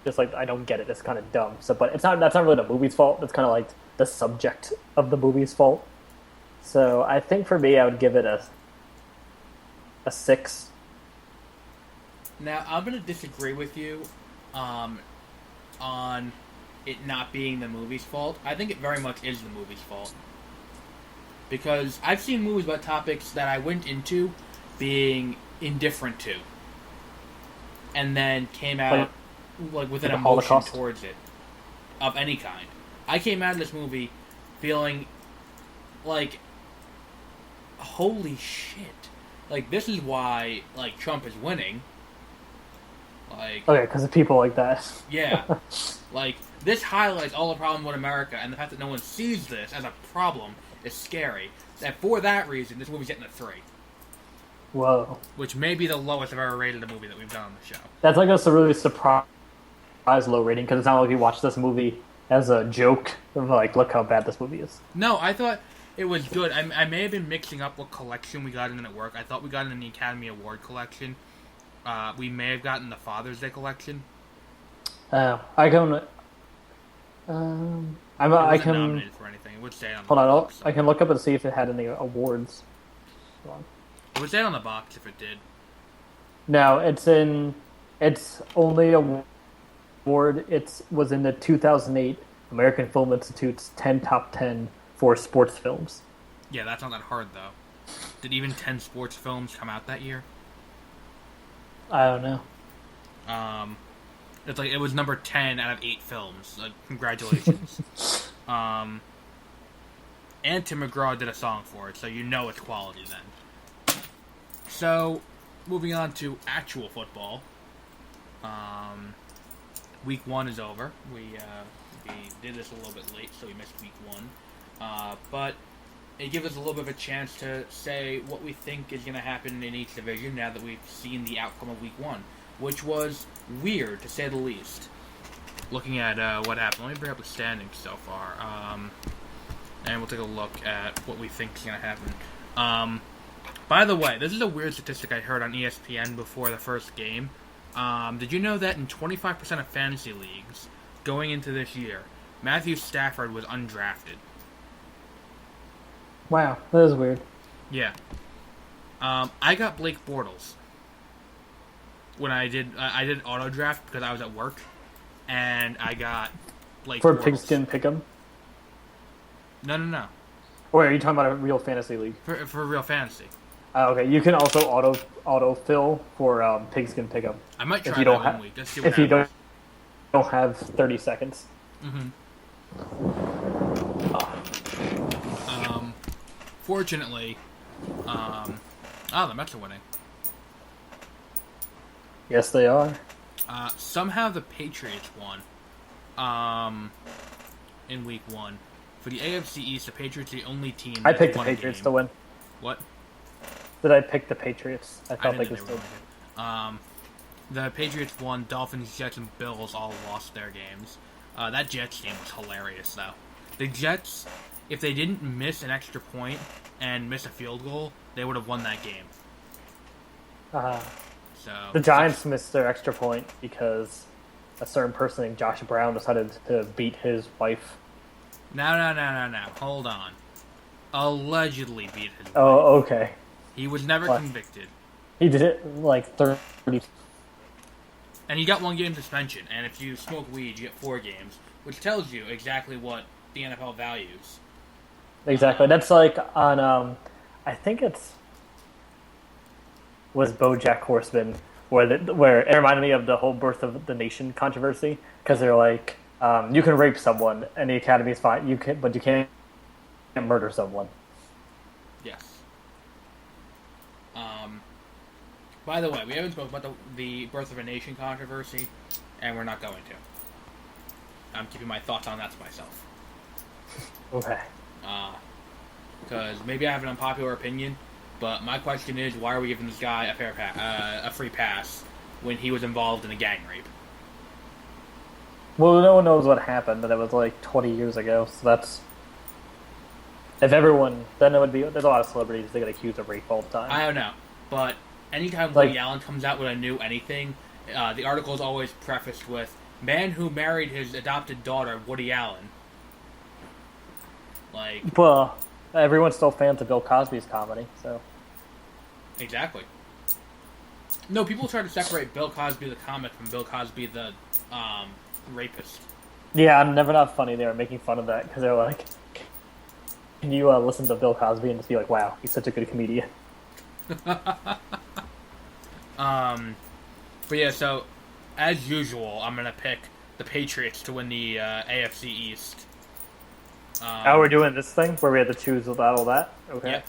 just like I don't get it. It's kind of dumb. But that's not really the movie's fault. It's kind of like the subject of the movie's fault. So I think for me, I would give it a 6. Now, I'm going to disagree with you on it not being the movie's fault. I think it very much is the movie's fault. Because I've seen movies about topics that I went into being indifferent to. And then came out with an emotion Holocaust towards it. Of any kind. I came out of this movie feeling like, holy shit. Like, this is why, like, Trump is winning. Like, okay, because of people like that. Yeah. Like, this highlights all the problems with America, and the fact that no one sees this as a problem is scary. And for that reason, this movie's getting a 3. Whoa. Which may be the lowest I've ever rated a movie that we've done on the show. That's like a really surprise low rating, because it's not like you watch this movie as a joke of like, look how bad this movie is. No, I thought it was good. I may have been mixing up what collection we got in at work. I thought we got in the Academy Award collection. We may have gotten the Father's Day collection. I can. I can. Nominated for anything. It would say on the Hold on, box. I can look up and see if it had any awards. Hold on. It would say on the box if it did. No, it's only a award. It was in the 2008 American Film Institute's 10 top 10 for sports films. Yeah, that's not that hard though. Did even 10 sports films come out that year? I don't know. It's like it was number 10 out of 8 films. Like, congratulations. And Tim McGraw did a song for it, so you know it's quality then. So, moving on to actual football. Week 1 is over. We did this a little bit late, so we missed week 1. But it gives us a little bit of a chance to say what we think is going to happen in each division now that we've seen the outcome of week 1, which was weird, to say the least. Looking at what happened. Let me bring up the standings so far. And we'll take a look at what we think is going to happen. By the way, this is a weird statistic I heard on ESPN before the first game. Did you know that in 25% of fantasy leagues going into this year, Matthew Stafford was undrafted? Wow, that is weird. Yeah. I got Blake Bortles when I did auto draft because I was at work, and I got Blake for Bortles. Pigskin Pick'em. No. Or are you talking about a real fantasy league? For real fantasy. Okay, you can also autofill for Pigskin Pick'em. I might try that one week. Let's see what if happens. You don't have 30 seconds. Mm-hmm. fortunately, the Mets are winning. Yes, they are. Somehow the Patriots won. In week 1. For the AFC East, the Patriots are the only team I that picked the won a Patriots game. to win. What? Did I pick the Patriots? I I felt didn't like think this they were did. really good. The Patriots won. Dolphins, Jets, and Bills all lost their games. That Jets game was hilarious, though. The Jets, if they didn't miss an extra point and miss a field goal, they would have won that game. So The Giants missed their extra point because a certain person named Josh Brown decided to beat his wife. No. Hold on. Allegedly beat his wife. Oh, okay. He was never What? convicted. He did it like 30. And he got 1 game suspension. And if you smoke weed, you get 4 games, which tells you exactly what the NFL values. Exactly. That's like on, I think was BoJack Horseman, where it reminded me of the whole Birth of the Nation controversy, because they're like, you can rape someone and the Academy is fine, but you can't murder someone. Yes. By the way, we haven't spoken about the Birth of a Nation controversy, and we're not going to. I'm keeping my thoughts on that to myself. Okay. Because maybe I have an unpopular opinion, but my question is, why are we giving this guy a free pass when he was involved in a gang rape? Well, no one knows what happened, but it was like 20 years ago, so that's... If everyone... Then it would be... There's a lot of celebrities that get accused of rape all the time. I don't know, but anytime Woody Allen comes out with a new anything, the article is always prefaced with, man who married his adopted daughter, Woody Allen. Like... Well, everyone's still fans of Bill Cosby's comedy, so... Exactly. No, people try to separate Bill Cosby the comic from Bill Cosby the rapist. Yeah, I'm never not funny. They were making fun of that because they're like, "Can you listen to Bill Cosby and just be like, wow, he's such a good comedian." But yeah, so as usual, I'm gonna pick the Patriots to win the AFC East. Now we're doing this thing where we had to choose about all that. Okay.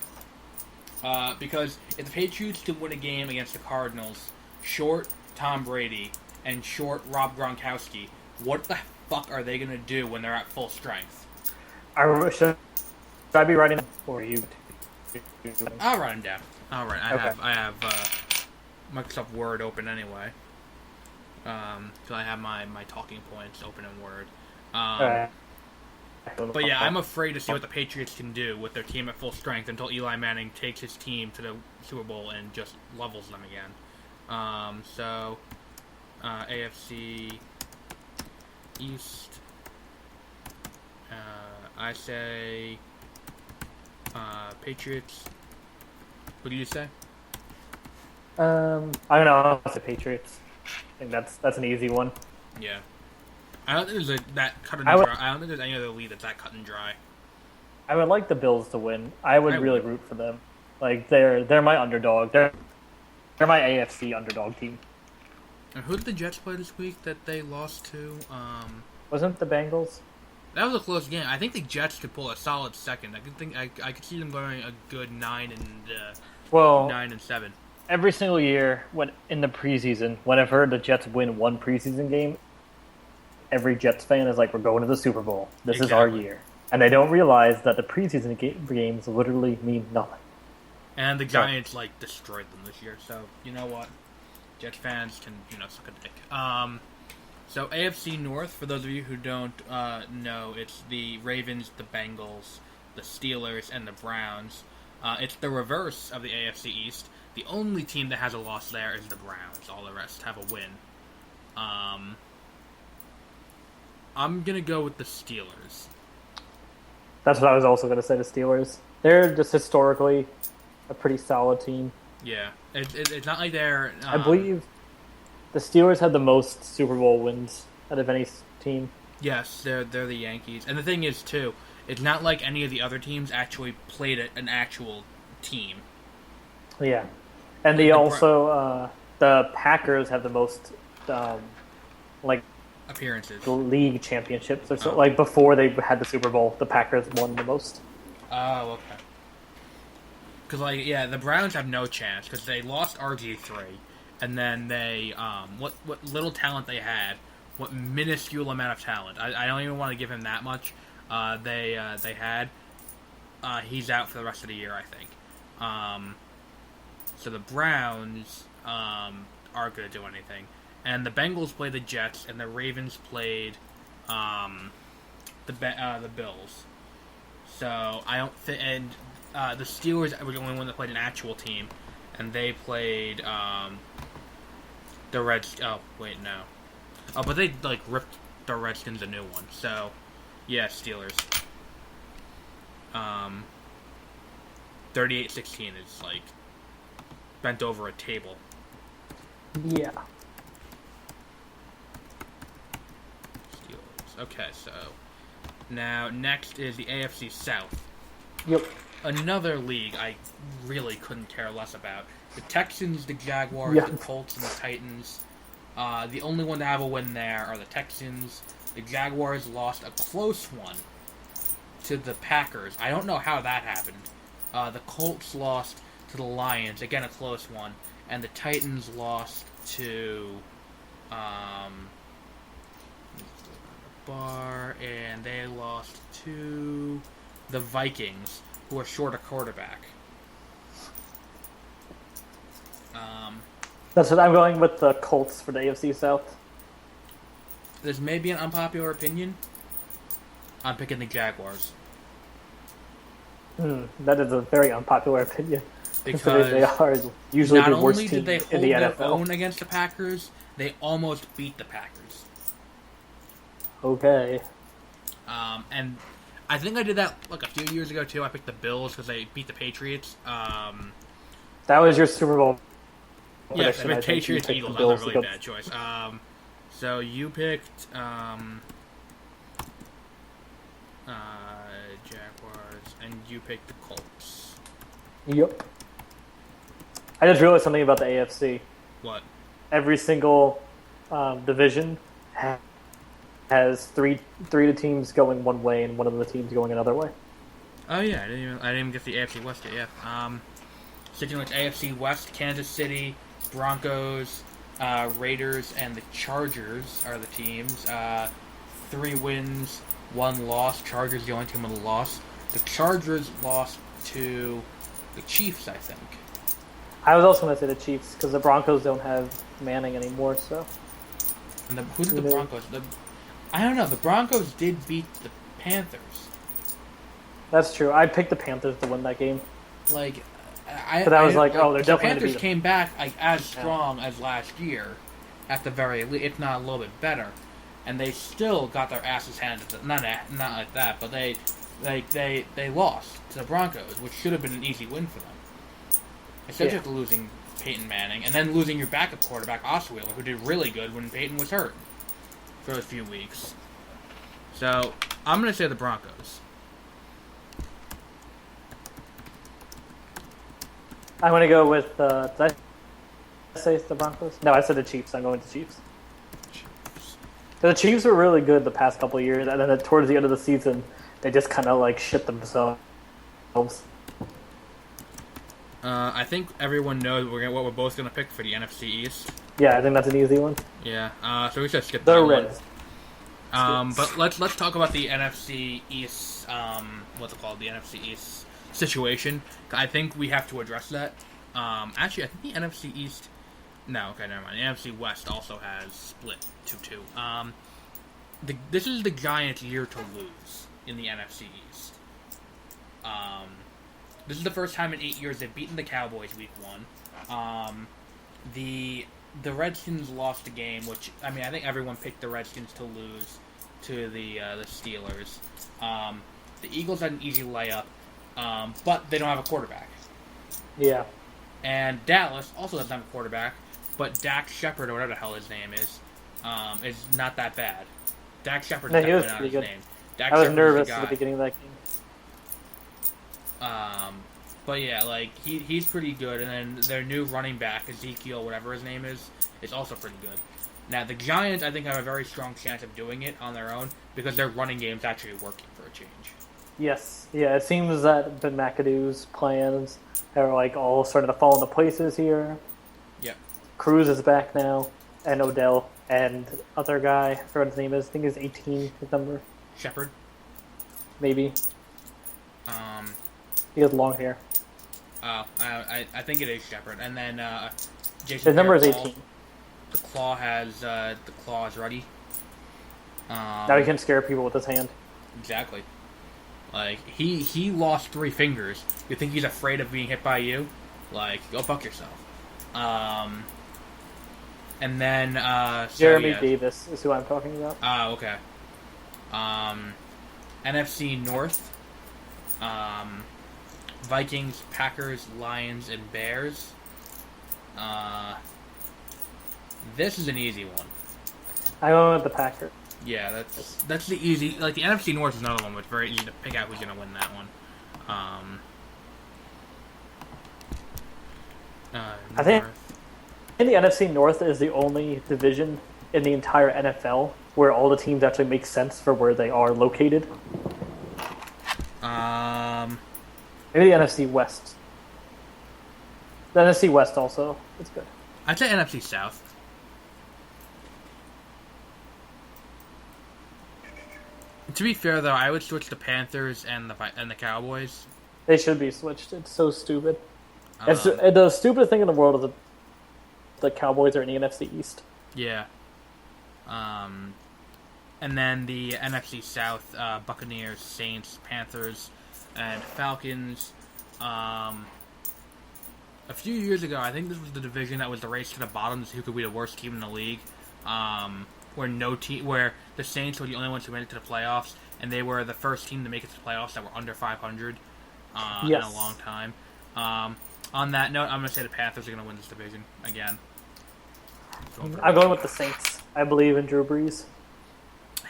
Yep. Because if the Patriots can win a game against the Cardinals, short Tom Brady and short Rob Gronkowski, what the fuck are they gonna do when they're at full strength? Should I be writing for you? I'll write them down. All right, Okay. I have Microsoft Word open anyway. So I have my talking points open in Word. But yeah, I'm afraid to see what the Patriots can do with their team at full strength until Eli Manning takes his team to the Super Bowl and just levels them again. AFC East. I say Patriots. What do you say? I don't know. I'll say Patriots. I think that's an easy one. Yeah. I don't think there's that cut and dry. I don't think there's any other lead that's that cut and dry. I would like the Bills to win. I would really root for them. Like they're my underdog. They're my AFC underdog team. And who did the Jets play this week that they lost to? Wasn't the Bengals? That was a close game. I think the Jets could pull a solid second. I could see them going a good 9-7. Every single year, when in the preseason, whenever the Jets win one preseason game, every Jets fan is like, "We're going to the Super Bowl. This is our year," and they don't realize that the preseason games literally mean nothing. And the Giants destroyed them this year. So you know what, Jets fans can suck a dick. So AFC North, for those of you who don't know, it's the Ravens, the Bengals, the Steelers, and the Browns. It's the reverse of the AFC East. The only team that has a loss there is the Browns. All the rest have a win. I'm going to go with the Steelers. That's what I was also going to say, the Steelers. They're just historically a pretty solid team. Yeah. It's not like they're... I believe the Steelers had the most Super Bowl wins out of any team. Yes, they're the Yankees. And the thing is, too, it's not like any of the other teams actually played an actual team. Yeah. And they also... the Packers have the most... appearances. League championships or so. Like before they had the Super Bowl, the Packers won the most. Oh, okay. Because, like, yeah, the Browns have no chance because they lost RG3, and then they, what little talent they had, what minuscule amount of talent. I don't even want to give him that much. They had. He's out for the rest of the year, I think. So the Browns aren't going to do anything, and the Bengals played the Jets, and the Ravens played the Bills. So I don't think, and the Steelers were the only one that played an actual team, and they played the Reds. Oh wait, no. Oh, but they like ripped the Redskins a new one. So yeah, Steelers. 38-16 is like bent over a table. Yeah. Steelers. Okay, so now next is the AFC South. Yep. Another league I really couldn't care less about. The Texans, the Jaguars, the Colts, and the Titans. The only one to have a win there are the Texans. The Jaguars lost a close one to the Packers. I don't know how that happened. The Colts lost to the Lions, again a close one, and the Titans lost to and they lost to the Vikings, who are short a quarterback. That's what I'm going with, the Colts for the AFC South. There's maybe an unpopular opinion. I'm picking the Jaguars. That is a very unpopular opinion. Because they are usually not the worst only team did they in the hold their NFL. own against the Packers, they almost beat the Packers. Okay. And I think I did that like a few years ago too. I picked the Bills because they beat the Patriots. That was your Super Bowl Yes, prediction. I picked Patriots Eagles. That was a really bad choice. So you picked Jaguars, and you picked the Colts. Yep. I just realized something about the AFC. What? Every single division has three teams going one way and one of the teams going another way. Oh yeah, I didn't even get the AFC West yet. Yeah. Sticking with AFC West, Kansas City, Broncos, Raiders, and the Chargers are the teams. 3 wins, 1 loss. Chargers the only team with a loss. The Chargers lost to the Chiefs, I think. I was also going to say the Chiefs because the Broncos don't have Manning anymore. So. And who did the Broncos? I don't know. The Broncos did beat the Panthers. That's true. I picked the Panthers to win that game. Like, they're definitely the Panthers came back like as strong as last year, at the very least, if not a little bit better, and they still got their asses handed. Not like that, but they lost to the Broncos, which should have been an easy win for them. Especially after losing Peyton Manning and then losing your backup quarterback Osweiler, who did really good when Peyton was hurt for a few weeks. So I'm gonna say the Broncos. I'm going to go with, did I say the Broncos? No, I said the Chiefs. I'm going with the Chiefs. The Chiefs were really good the past couple of years, and then towards the end of the season, they just kind of like shit themselves. I think everyone knows what we're both going to pick for the NFC East. Yeah, I think that's an easy one. Yeah, so we should skip the that Reds. one. But let's talk about the NFC East, what's it called, the NFC East situation. I think we have to address that. Actually, I think the NFC East... No, okay, never mind. The NFC West also has split 2-2. This is the Giants' year to lose in the NFC East. This is the first time in 8 years they've beaten the Cowboys week 1. The Redskins lost a game, which, I mean, I think everyone picked the Redskins to lose to the Steelers. The Eagles had an easy layup. But they don't have a quarterback. Yeah. And Dallas also doesn't have a quarterback, but Dak Shepard, or whatever the hell his name is not that bad. Dak Shepard is definitely not his name. I was nervous at the beginning of that game. But yeah, like, he's pretty good, and then their new running back, Ezekiel, whatever his name is also pretty good. Now, the Giants, I think, have a very strong chance of doing it on their own, because their running game's actually working for a change. Yes. Yeah, it seems that Ben McAdoo's plans They're like all starting to fall into places here. Yep. Cruz is back now, and Odell, and other guy, I forgot what his name is. I think it's 18, his number. Shepard. Maybe. Um. He has long hair. Oh, I think it is Shepard, and then Jason. His number is Pierre-Paul. 18. The claw is ready. Now he can scare people with his hand. Exactly. Like he lost 3 fingers. You think he's afraid of being hit by you? Like, go fuck yourself. And then Jeremy Davis is who I'm talking about. Oh, okay. NFC North. Vikings, Packers, Lions, and Bears. This is an easy one. I went with the Packers. Yeah, that's the easy. Like the NFC North is another one, but it's very easy to pick out who's going to win that one. I think in the NFC North is the only division in the entire NFL where all the teams actually make sense for where they are located. Maybe the NFC West. The NFC West also is good. I'd say NFC South. To be fair, though, I would switch the Panthers and the Cowboys. They should be switched. It's so stupid. The stupidest thing in the world is that the Cowboys are in the NFC East. Yeah. And then the NFC South, Buccaneers, Saints, Panthers, and Falcons. A few years ago, I think this was the division that was the race to the bottom to see who could be the worst team in the league. Where the Saints were the only ones who made it to the playoffs, and they were the first team to make it to the playoffs that were under 500 in a long time. On that note, I'm going to say the Panthers are going to win this division again. I'm going with the Saints. I believe in Drew Brees.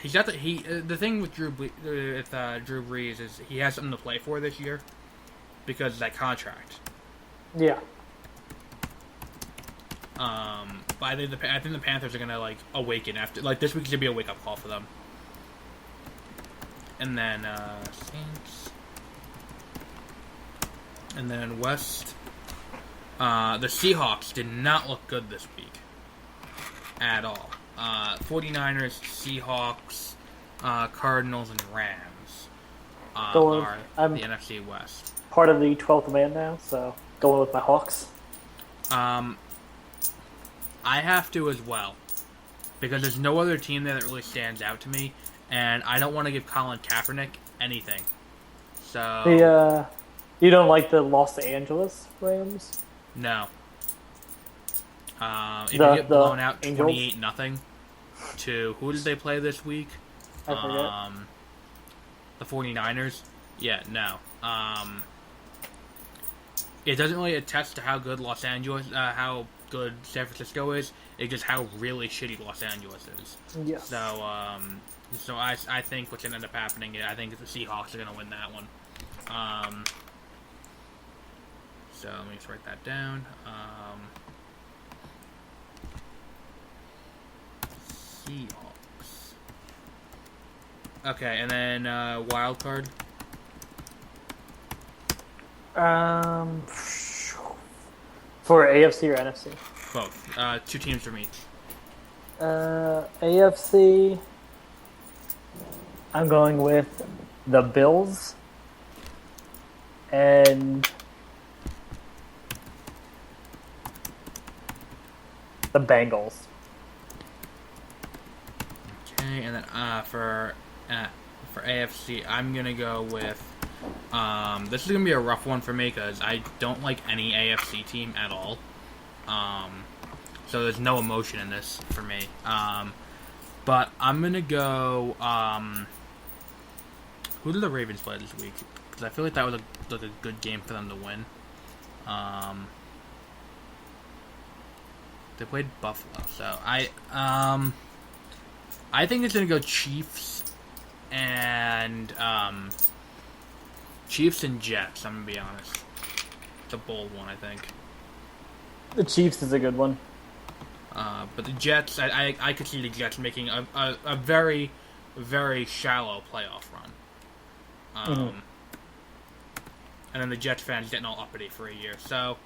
He's got the thing with Drew Brees is he has something to play for this year because of that contract. Yeah. But I think the Panthers are gonna like awaken after this week is gonna be a wake up call for them. And then Saints, and then West. The Seahawks did not look good this week at all. 49ers, Seahawks, Cardinals, and Rams are the NFC West. Part of the 12th man now, so going with my Hawks. I have to as well, because there's no other team there that really stands out to me, and I don't want to give Colin Kaepernick anything. So you don't like the Los Angeles Rams? No. If you get blown out 28-0 to who did they play this week? I forget. The 49ers? Yeah, no. It doesn't really attest to how good how good San Francisco is. It's just how really shitty Los Angeles is. Yes. So I think what's going to end up happening, I think the Seahawks are going to win that one. So let me just write that down. Seahawks. Okay, and then wild card. For AFC or NFC? Both. 2 teams from each. AFC. I'm going with the Bills and the Bengals. Okay, and then for AFC, I'm gonna go with. This is gonna be a rough one for me because I don't like any AFC team at all. So there's no emotion in this for me. But I'm gonna go. Who did the Ravens play this week? Because I feel like that was a good game for them to win. They played Buffalo, so I think it's gonna go Chiefs and Jets. I'm gonna be honest. It's a bold one, I think. The Chiefs is a good one. But the Jets, I could see the Jets making a very, very shallow playoff run. and then the Jets fans getting all uppity for a year. So,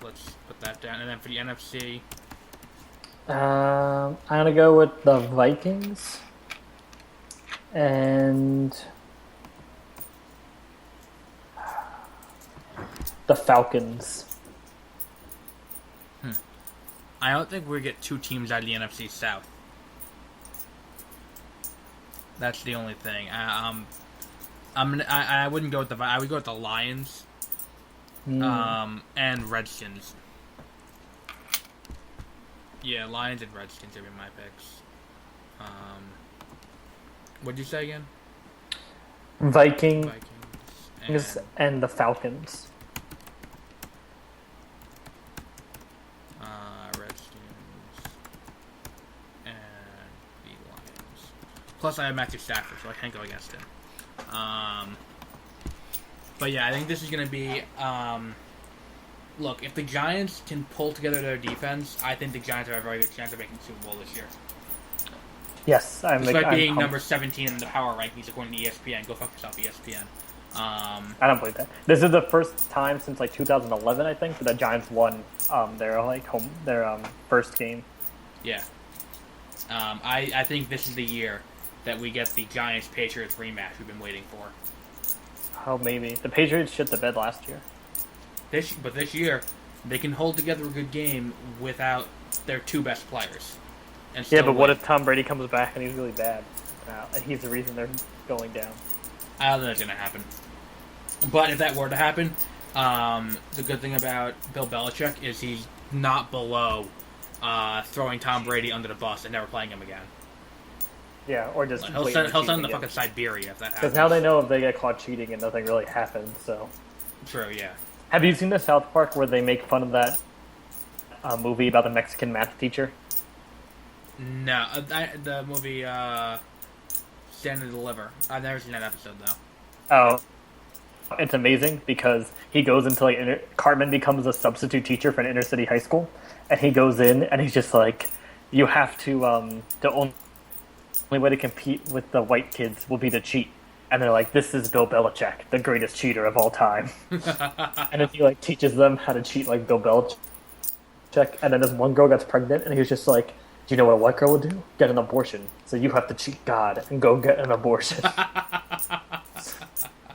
let's put that down. And then for the NFC, I'm gonna go with the Vikings and the Falcons. I don't think we get two teams out of the NFC South. That's the only thing. I wouldn't go with I would go with the Lions, and Redskins. Yeah, Lions and Redskins would be my picks. What'd you say again? Vikings and the Falcons. Redskins and the Lions. Plus, I have Matthew Stafford, so I can't go against him. But yeah, I think this is going to be... look, if the Giants can pull together their defense, I think the Giants have a very good chance of making the Super Bowl this year. Yes, Despite being number 17 in the power rankings according to ESPN. Go fuck yourself, ESPN. I don't believe that. This is the first time since like 2011, I think, that the Giants won their first game. Yeah. I think this is the year that we get the Giants-Patriots rematch we've been waiting for. Oh, maybe. The Patriots shit the bed last year. But this year, they can hold together a good game without their two best players. Yeah, but what if Tom Brady comes back and he's really bad? And he's the reason they're going down. I don't think that's going to happen. But if that were to happen, the good thing about Bill Belichick is he's not below throwing Tom Brady under the bus and never playing him again. Yeah, or just... Like, he'll send him to fucking Siberia if that happens. Because now they know if they get caught cheating and nothing really happened, so... True, yeah. Have you seen the South Park where they make fun of that movie about the Mexican math teacher? No, the movie Stand and Deliver. I've never seen that episode though. Oh, it's amazing because he goes into like Cartman becomes a substitute teacher for an inner city high school, and he goes in and he's just like, you have to the only way to compete with the white kids will be to cheat, and they're like, this is Bill Belichick, the greatest cheater of all time, and then he like teaches them how to cheat like Bill Belichick, and then this one girl gets pregnant, and he was just like, do you know what a white girl would do? Get an abortion. So you have to cheat God and go get an abortion.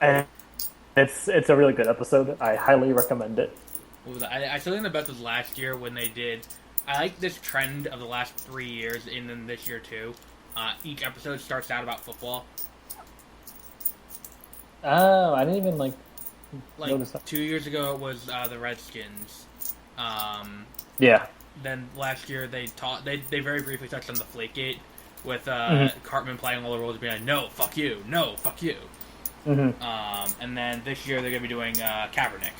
And it's a really good episode. I highly recommend it. I still think the best was last year when they did. I like this trend of the last 3 years, and then this year too. Each episode starts out about football. Oh, I didn't even notice that. 2 years ago it was the Redskins. Yeah. Then last year they very briefly touched on the Flakegate with Cartman playing all the roles, being like, no, fuck you, no, fuck you. Mm-hmm. And then this year they're gonna be doing Kaepernick,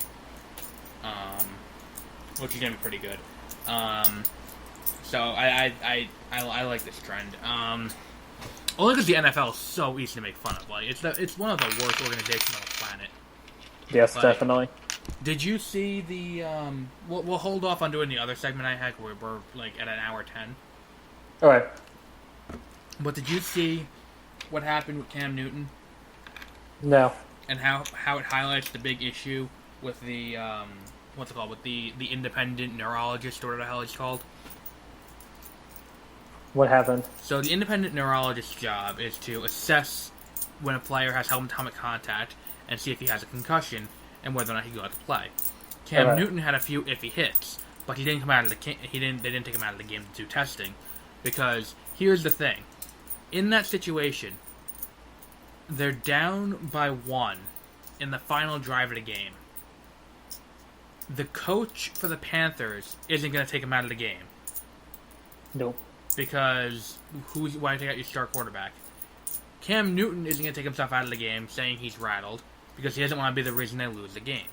which is gonna be pretty good. So I like this trend. Only because the NFL is so easy to make fun of. Like it's one of the worst organizations on the planet. Yes, definitely. Did you see the? We'll hold off on doing the other segment I had. Where we're like at an hour 10. All right. But did you see what happened with Cam Newton? No. And how it highlights the big issue with the what's it called, with the independent neurologist or whatever the hell he's called. What happened? So the independent neurologist's job is to assess when a player has helmet contact and see if he has a concussion and whether or not he can go out to play. Cam Newton had a few iffy hits, but he didn't come out of the they didn't take him out of the game to do testing, because here's the thing: in that situation, they're down by 1 in the final drive of the game. The coach for the Panthers isn't going to take him out of the game. Nope. Because why take out your star quarterback? Cam Newton isn't going to take himself out of the game saying he's rattled, because he doesn't want to be the reason they lose the game.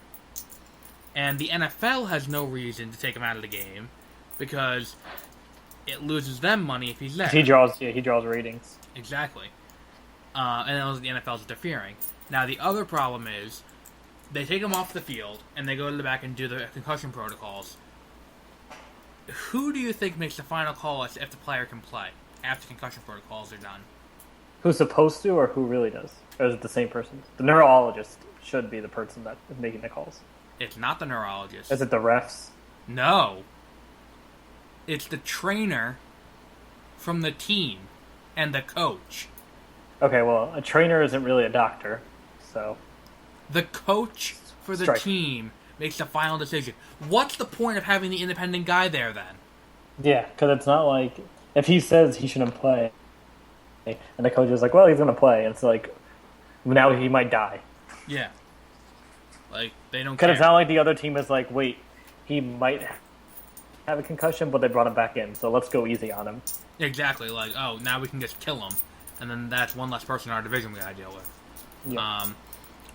And the NFL has no reason to take him out of the game, because it loses them money if he's there. He draws ratings. Exactly. And the NFL's interfering. Now, the other problem is, they take him off the field, and they go to the back and do the concussion protocols. Who do you think makes the final call as if the player can play after concussion protocols are done? Who's supposed to, or who really does? Or is it the same person? The neurologist should be the person that is making the calls. It's not the neurologist. Is it the refs? No. It's the trainer from the team and the coach. Okay, well, a trainer isn't really a doctor, so... The coach for the team makes the final decision. What's the point of having the independent guy there, then? Yeah, because it's not like... If he says he shouldn't play, and the coach is like, well, he's going to play, and it's like, now he might die. Yeah. Like, they don't care. Because it's not like the other team is like, wait, he might have a concussion, but they brought him back in, so let's go easy on him. Exactly, like, oh, now we can just kill him, and then that's one less person in our division we gotta deal with. Yeah.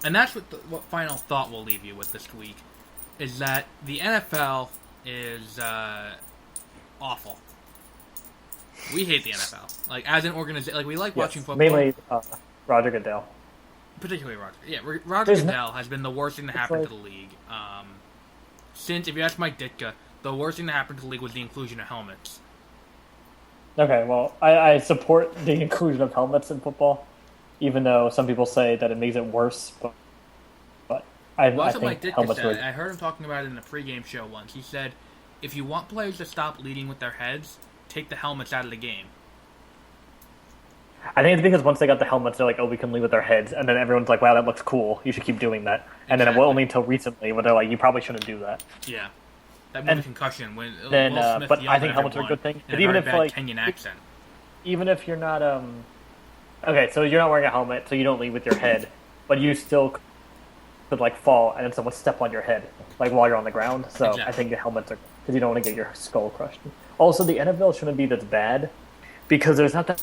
And that's what final thought we'll leave you with this week, is that the NFL is awful. We hate the NFL. Like, as an organization, like, we like watching football. Mainly Roger Goodell. Particularly Roger. Yeah, Roger Goodell has been the worst thing to happen to the league. Since, if you ask Mike Ditka, the worst thing that happened to the league was the inclusion of helmets. Okay, well, I support the inclusion of helmets in football, even though some people say that it makes it worse. But I think Mike Ditka helmets said. were... I heard him talking about it in a pregame show once. He said, if you want players to stop leading with their heads, take the helmets out of the game. I think it's because once they got the helmets, they're like, oh, we can lead with our heads. And then everyone's like, wow, that looks cool. You should keep doing that. And then only until recently when they're like, you probably shouldn't do that. Yeah. That movie concussion. When then, Will Smith but I think helmets are a good thing. But even if, like, Kenyan accent. Even if you're not... Okay, so you're not wearing a helmet, so you don't lead with your head. But you still could, like, fall and then someone step on your head, like, while you're on the ground. So I think the helmets are... Because you don't want to get your skull crushed. Also, the NFL shouldn't be this bad because there's not that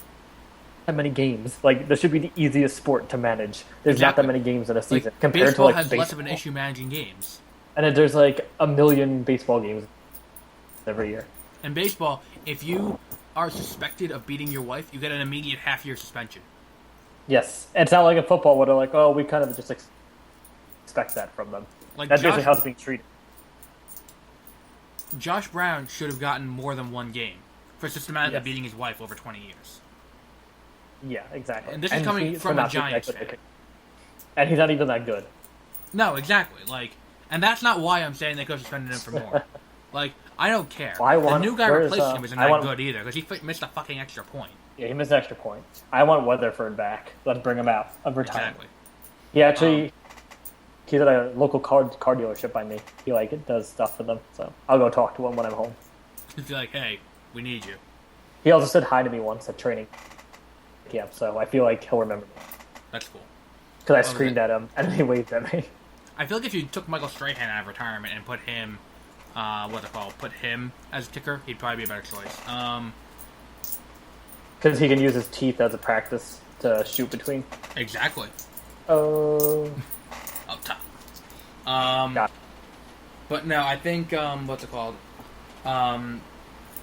many games. Like, this should be the easiest sport to manage. There's not that many games in a season compared to like has baseball. Less of an issue managing games. And then there's like 1 million baseball games every year. In baseball, if you are suspected of beating your wife, you get an immediate half-year suspension. Yes, it's not like in football where they're like, oh, we kind of just expect that from them. Like that's basically how it's being treated. Josh Brown should have gotten more than one game for systematically beating his wife over 20 years. Yeah, exactly. And this is coming from a Giants fan. And he's not even that good. No, exactly. Like, and that's not why I'm saying they could have suspended him for more. Like, I don't care. The new guy replacing him isn't that good either, because he missed a fucking extra point. Yeah, he missed an extra point. I want Weatherford back. Let's bring him out of retirement. Exactly. He actually... He's at a local car dealership by me. He does stuff for them, so I'll go talk to him when I'm home. He'd be like, hey, we need you. He also said hi to me once at training camp, so I feel like he'll remember me. That's cool. Because I screamed at him, and then he waved at me. I feel like if you took Michael Strahan out of retirement and put him, put him as kicker, he'd probably be a better choice. Because he can use his teeth as a practice to shoot between. Exactly. Oh... Up top. But no, I think we're gonna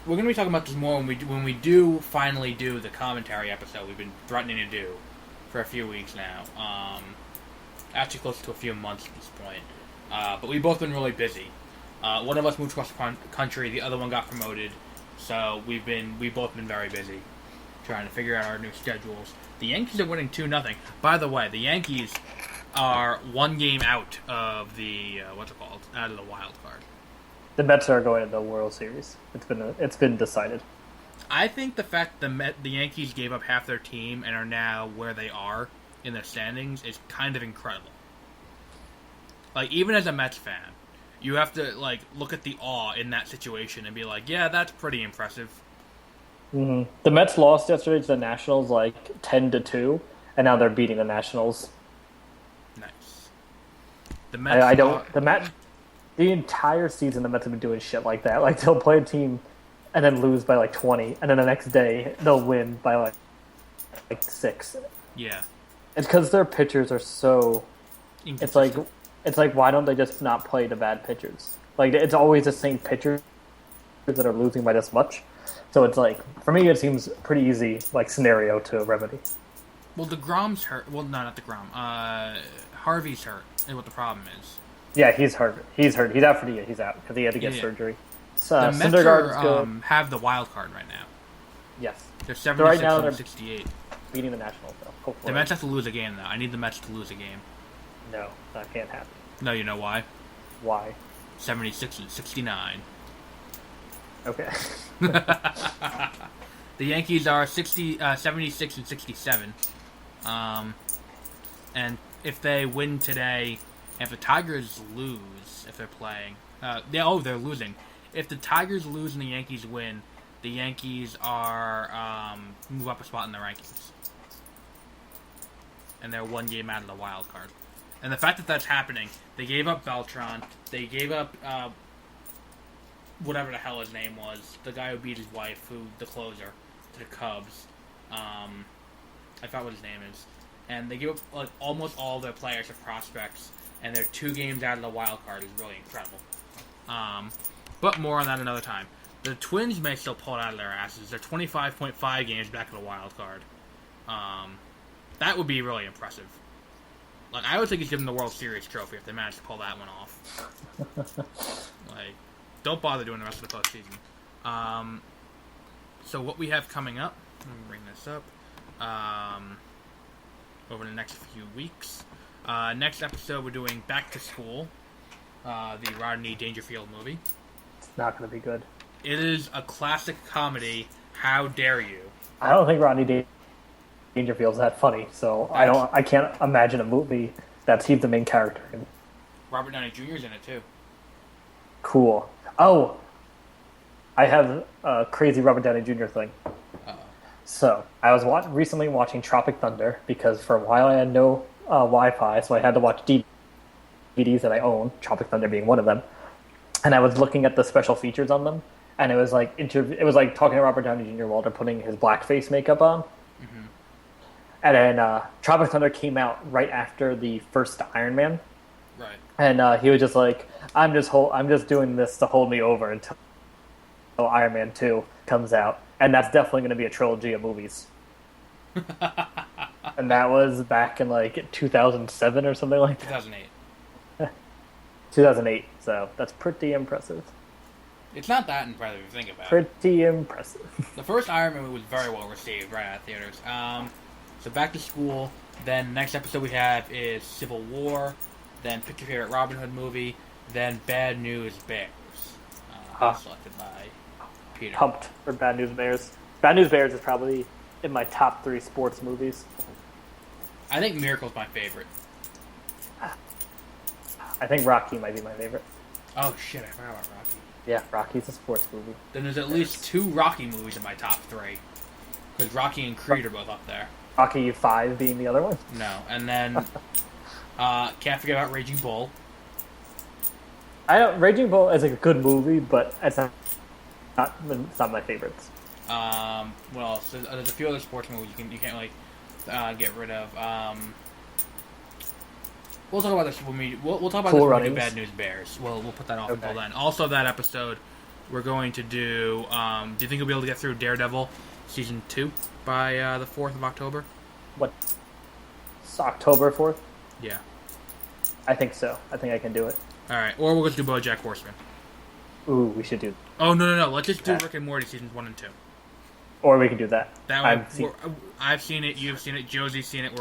be talking about this more when we do finally do the commentary episode we've been threatening to do for a few weeks now. Actually close to a few months at this point. But we've both been really busy. One of us moved across the country, the other one got promoted, so we've both been very busy trying to figure out our new schedules. The Yankees are winning 2-0. By the way, the Yankees are one game out of the out of the wild card. The Mets are going to the World Series. It's been decided. I think the fact the Yankees gave up half their team and are now where they are in the standings is kind of incredible. Like, even as a Mets fan, you have to like look at the awe in that situation and be like, yeah, that's pretty impressive. Mm-hmm. The Mets lost yesterday to the Nationals 10-2, and now they're beating the Nationals. Nice. The Mets. The entire season, the Mets have been doing shit like that. Like, they'll play a team and then lose by 20, and then the next day they'll win by 6. Yeah. It's because their pitchers are so. It's like why don't they just not play the bad pitchers? Like, it's always the same pitchers that are losing by this much. So it's like, for me, it seems pretty easy scenario to remedy. Well, DeGrom's hurt. Well, no, not DeGrom. Harvey's hurt is what the problem is. Yeah, he's hurt. He's out for the year. He's out because he had to get surgery. The Mets have the wild card right now. Yes. They're 76 and 68. beating the Nationals, though. The Hopefully. Mets have to lose a game, though. I need the Mets to lose a game. No, that can't happen. No, you know why? Why? 76 and 69. Okay. The Yankees are 76 and 67. And if they win today, if the Tigers lose, if they're playing, they're losing. If the Tigers lose and the Yankees win, the Yankees are move up a spot in the rankings, and they're one game out of the wild card. And the fact that that's happening, they gave up Beltran, they gave up whatever the hell his name was, the guy who beat his wife, the closer, to the Cubs. I forgot what his name is. And they gave up like almost all their players or prospects, and they're 2 games out of the wild card is really incredible. But more on that another time. The Twins may still pull it out of their asses. They're 25.5 games back of the wild card. That would be really impressive. Like, I would think he's given the World Series trophy if they manage to pull that one off. Like, don't bother doing the rest of the postseason. So what we have coming up, let me bring this up, over the next few weeks. Next episode, we're doing Back to School, the Rodney Dangerfield movie. It's not going to be good. It is a classic comedy. How dare you? I don't think Rodney Dangerfield's that funny, so I can't imagine a movie that's he's the main character in. Robert Downey Jr.'s in it too. Cool. Oh, I have a crazy Robert Downey Jr. thing. Uh-oh. So I was recently watching Tropic Thunder because for a while I had no Wi-Fi, so I had to watch DVDs that I own. Tropic Thunder being one of them, and I was looking at the special features on them, and it was like talking to Robert Downey Jr. while they're putting his blackface makeup on. Mm-hmm. And then Tropic Thunder came out right after the first Iron Man. Right. And he was just like, I'm just doing this to hold me over until Iron Man 2 comes out. And that's definitely going to be a trilogy of movies. And that was back in like 2007 or something like that. 2008. 2008. So that's pretty impressive. It's not that impressive if you think about it. Pretty impressive. The first Iron Man movie was very well received right out of theaters. So Back to School. Then next episode we have is Civil War. Then Pick Your Favorite Robin Hood movie. Then Bad News Bears. Selected by Peter. Pumped for Bad News Bears. Bad News Bears is probably in my top 3 sports movies. I think Miracle's my favorite. I think Rocky might be my favorite. Oh shit, I forgot about Rocky. Yeah, Rocky's a sports movie. Then there's at least 2 Rocky movies in my top 3. Because Rocky and Creed are both up there. Rocky 5 being the other one? No. And then, can't forget about Raging Bull. Raging Bull is a good movie, but it's not my favorites. Well, so there's a few other sports movies you can't really get rid of. We'll talk about this when we'll talk about Cool this when we Runnings. do Bad News Bears. We'll put that off Okay. until then. Also, that episode we're going to do. Do you think you'll be able to get through Daredevil season 2 by the 4th of October? What? It's October 4th? Yeah. I think so. I think I can do it. All right, or we'll just do BoJack Horseman. Ooh, we should do. Oh no! Let's just do Yeah. Rick and Morty seasons 1 and 2. Or we can do that. That way, I've seen it. You've seen it. Josie's seen it.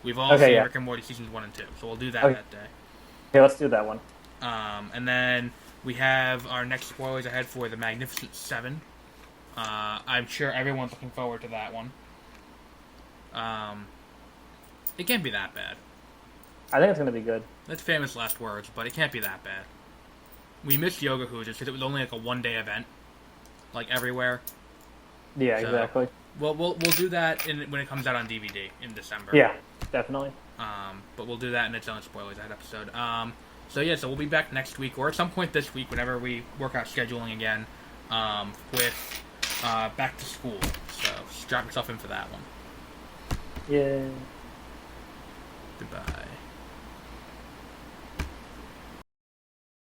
We've all Okay, seen yeah. Rick and Morty seasons 1 and 2. So we'll do that Okay. that day. Okay, let's do that one. And then we have our next spoilers ahead for The Magnificent Seven. I'm sure everyone's looking forward to that one. It can't be that bad. I think it's going to be good. That's famous last words, but it can't be that bad. We missed Yoga Hoosiers because it was only like a one-day event, like everywhere. Yeah, So, exactly. Well, we'll do that when it comes out on DVD in December. Yeah, definitely. But we'll do that in its own spoilers that episode. So we'll be back next week or at some point this week, whenever we work out scheduling again, with Back to School. So strap yourself in for that one. Yeah. Goodbye.